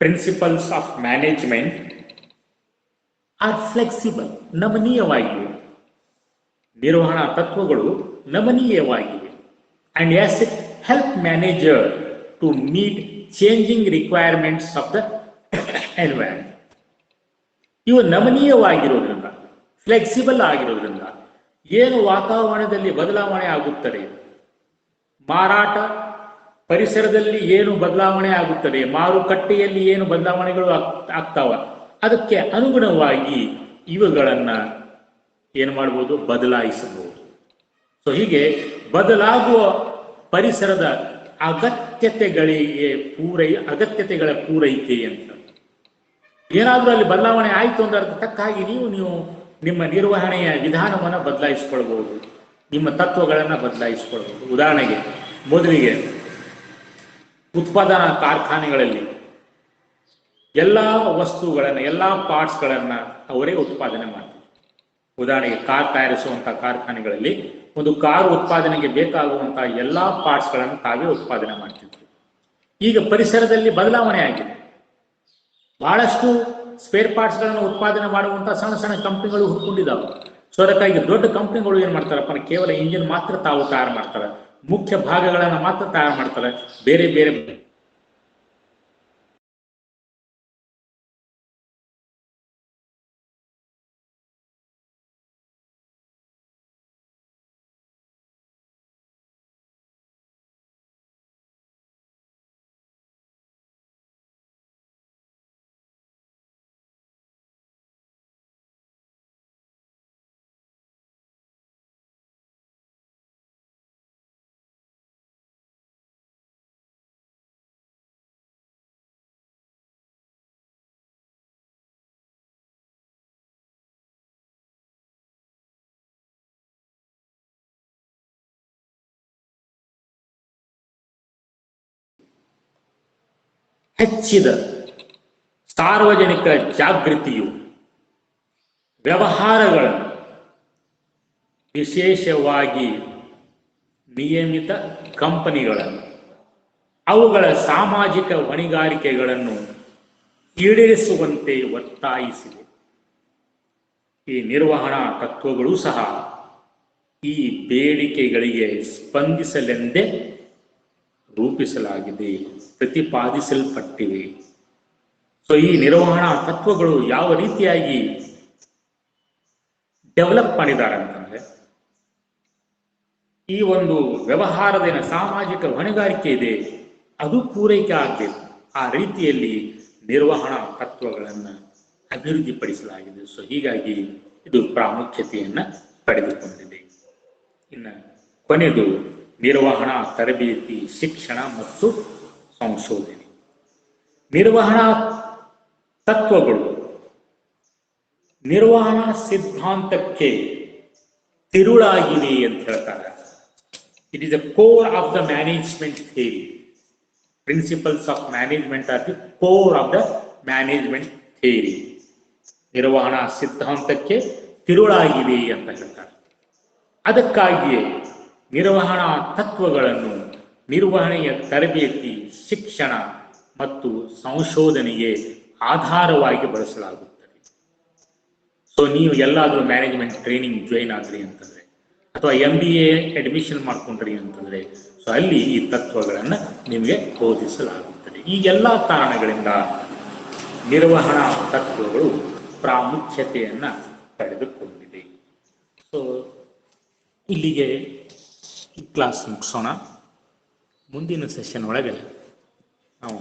Principles of management are flexible, ನಮನೀಯವಾಗಿವೆ. ನಿರ್ವಹಣಾ ತತ್ವಗಳು ನಮನೀಯವಾಗಿವೆ. And as it help manager to meet changing requirements of the environment. ಇವು ನಮನೀಯವಾಗಿರೋದ್ರಿಂದ, ಫ್ಲೆಕ್ಸಿಬಲ್ ಆಗಿರೋದ್ರಿಂದ ಏನು ವಾತಾವರಣದಲ್ಲಿ ಬದಲಾವಣೆ ಆಗುತ್ತದೆ, ಮಾರಾಟ ಪರಿಸರದಲ್ಲಿ ಏನು ಬದಲಾವಣೆ ಆಗುತ್ತದೆ, ಮಾರುಕಟ್ಟೆಯಲ್ಲಿ ಏನು ಬದಲಾವಣೆಗಳು ಆಗ್ತಾವ, ಅದಕ್ಕೆ ಅನುಗುಣವಾಗಿ ಇವುಗಳನ್ನ ಏನು ಮಾಡ್ಬೋದು, ಬದಲಾಯಿಸಬಹುದು. ಸೊ ಹೀಗೆ ಬದಲಾಗುವ ಪರಿಸರದ ಅಗತ್ಯತೆಗಳ ಪೂರೈಕೆ ಅಂತ. ಏನಾದರೂ ಅಲ್ಲಿ ಬದಲಾವಣೆ ಆಯಿತು ಅಂದ್ರೆ ಅದಕ್ಕೆ ತಕ್ಕ ಹಾಗೆ ನೀವು ನಿಮ್ಮ ನಿರ್ವಹಣೆಯ ವಿಧಾನವನ್ನು ಬದಲಾಯಿಸಿಕೊಳ್ಬಹುದು, ನಿಮ್ಮ ತತ್ವಗಳನ್ನು ಬದಲಾಯಿಸಿಕೊಳ್ಬಹುದು. ಉದಾಹರಣೆಗೆ, ಮೊದಲಿಗೆ ಉತ್ಪಾದನಾ ಕಾರ್ಖಾನೆಗಳಲ್ಲಿ ಎಲ್ಲ ವಸ್ತುಗಳನ್ನು, ಎಲ್ಲ ಪಾರ್ಟ್ಸ್ಗಳನ್ನು ಅವರೇ ಉತ್ಪಾದನೆ ಮಾಡ್ತಾರೆ. ಉದಾಹರಣೆಗೆ ಕಾರ್ ತಯಾರಿಸುವಂತಹ ಕಾರ್ಖಾನೆಗಳಲ್ಲಿ ಒಂದು ಕಾರು ಉತ್ಪಾದನೆಗೆ ಬೇಕಾಗುವಂತಹ ಎಲ್ಲಾ ಪಾರ್ಟ್ಸ್ಗಳನ್ನು ತಾವೇ ಉತ್ಪಾದನೆ ಮಾಡ್ತಿದ್ರು. ಈಗ ಪರಿಸರದಲ್ಲಿ ಬದಲಾವಣೆ ಆಗಿದೆ. ಬಹಳಷ್ಟು ಸ್ಪೇರ್ ಪಾರ್ಟ್ಸ್ಗಳನ್ನು ಉತ್ಪಾದನೆ ಮಾಡುವಂತಹ ಸಣ್ಣ ಸಣ್ಣ ಕಂಪನಿಗಳು ಹುಟ್ಕೊಂಡಿದ್ದಾವೆ. ಸೊ ಅದಕ್ಕಾಗಿ ದೊಡ್ಡ ಕಂಪನಿಗಳು ಏನ್ ಮಾಡ್ತಾರಪ್ಪ, ಕೇವಲ ಇಂಜಿನ್ ಮಾತ್ರ ತಾವು ತಯಾರು ಮಾಡ್ತಾರೆ, ಮುಖ್ಯ ಭಾಗಗಳನ್ನು ಮಾತ್ರ ತಯಾರು ಮಾಡ್ತಾರೆ, ಬೇರೆ ಬೇರೆ ಹೆಚ್ಚಿದ ಸಾರ್ವಜನಿಕ ಜಾಗೃತಿಯು ವ್ಯವಹಾರಗಳನ್ನು, ವಿಶೇಷವಾಗಿ ನಿಯಮಿತ ಕಂಪನಿಗಳನ್ನು, ಅವುಗಳ ಸಾಮಾಜಿಕ ಹೊಣೆಗಾರಿಕೆಗಳನ್ನು ಈಡೇರಿಸುವಂತೆ ಒತ್ತಾಯಿಸಿದೆ. ಈ ನಿರ್ವಹಣಾ ತತ್ವಗಳು ಸಹ ಈ ಬೇಡಿಕೆಗಳಿಗೆ ಸ್ಪಂದಿಸಲೆಂದೇ ರೂಪಿಸಲಾಗಿದೆ, ಪ್ರತಿಪಾದಿಸಲ್ಪಟ್ಟಿವೆ. ಸೊ ಈ ನಿರ್ವಹಣಾ ತತ್ವಗಳು ಯಾವ ರೀತಿಯಾಗಿ ಡೆವಲಪ್ ಮಾಡಿದ್ದಾರೆ ಅಂತಂದ್ರೆ, ಈ ಒಂದು ವ್ಯವಹಾರದ ಸಾಮಾಜಿಕ ಹೊಣೆಗಾರಿಕೆ ಇದೆ, ಅದು ಪೂರೈಕೆ ಆಗಬೇಕು. ಆ ರೀತಿಯಲ್ಲಿ ನಿರ್ವಹಣಾ ತತ್ವಗಳನ್ನು ಅಭಿವೃದ್ಧಿಪಡಿಸಲಾಗಿದೆ. ಸೊ ಹೀಗಾಗಿ ಇದು ಪ್ರಾಮುಖ್ಯತೆಯನ್ನ ಪಡೆದುಕೊಂಡಿದೆ. ಇನ್ನು ಕೊನೆಯದು ನಿರ್ವಹಣಾ ತರಬೇತಿ, ಶಿಕ್ಷಣ ಮತ್ತು ಸಂಶೋಧನೆ. ನಿರ್ವಹಣಾ ತತ್ವಗಳು ನಿರ್ವಹಣಾ ಸಿದ್ಧಾಂತಕ್ಕೆ ತಿರುಳಾಗಿವೆ ಅಂತ ಹೇಳ್ತಾರೆ. It is the core of the management theory. Principles of management R the core of the management theory. ನಿರ್ವಹಣಾ ಸಿದ್ಧಾಂತಕ್ಕೆ ತಿರುಳಾಗಿವೆ ಅಂತ ಹೇಳ್ತಾರೆ. ಅದಕ್ಕಾಗಿಯೇ ನಿರ್ವಹಣಾ ತತ್ವಗಳನ್ನು ನಿರ್ವಹಣೆಯ ತರಬೇತಿ, ಶಿಕ್ಷಣ ಮತ್ತು ಸಂಶೋಧನೆಗೆ ಆಧಾರವಾಗಿ ಬಳಸಲಾಗುತ್ತದೆ. ಸೊ ನೀವು ಎಲ್ಲಾದರೂ ಮ್ಯಾನೇಜ್ಮೆಂಟ್ ಟ್ರೈನಿಂಗ್ ಜಾಯಿನ್ ಆದ್ರಿ ಅಂತಂದ್ರೆ, ಅಥವಾ MBA ಅಡ್ಮಿಷನ್ ಮಾಡ್ಕೊಂಡ್ರಿ ಅಂತಂದ್ರೆ, ಸೊ ಅಲ್ಲಿ ಈ ತತ್ವಗಳನ್ನು ನಿಮಗೆ ಬೋಧಿಸಲಾಗುತ್ತದೆ. ಈ ಎಲ್ಲ ಕಾರಣಗಳಿಂದ ನಿರ್ವಹಣಾ ತತ್ವಗಳು ಪ್ರಾಮುಖ್ಯತೆಯನ್ನ ಪಡೆದುಕೊಂಡಿದೆ. ಸೊ ಇಲ್ಲಿಗೆ ಈ ಕ್ಲಾಸ್ ಮುಗಿಸೋಣ. ಮುಂದಿನ ಸೆಷನ್ ಒಳಗೆ ನಾವು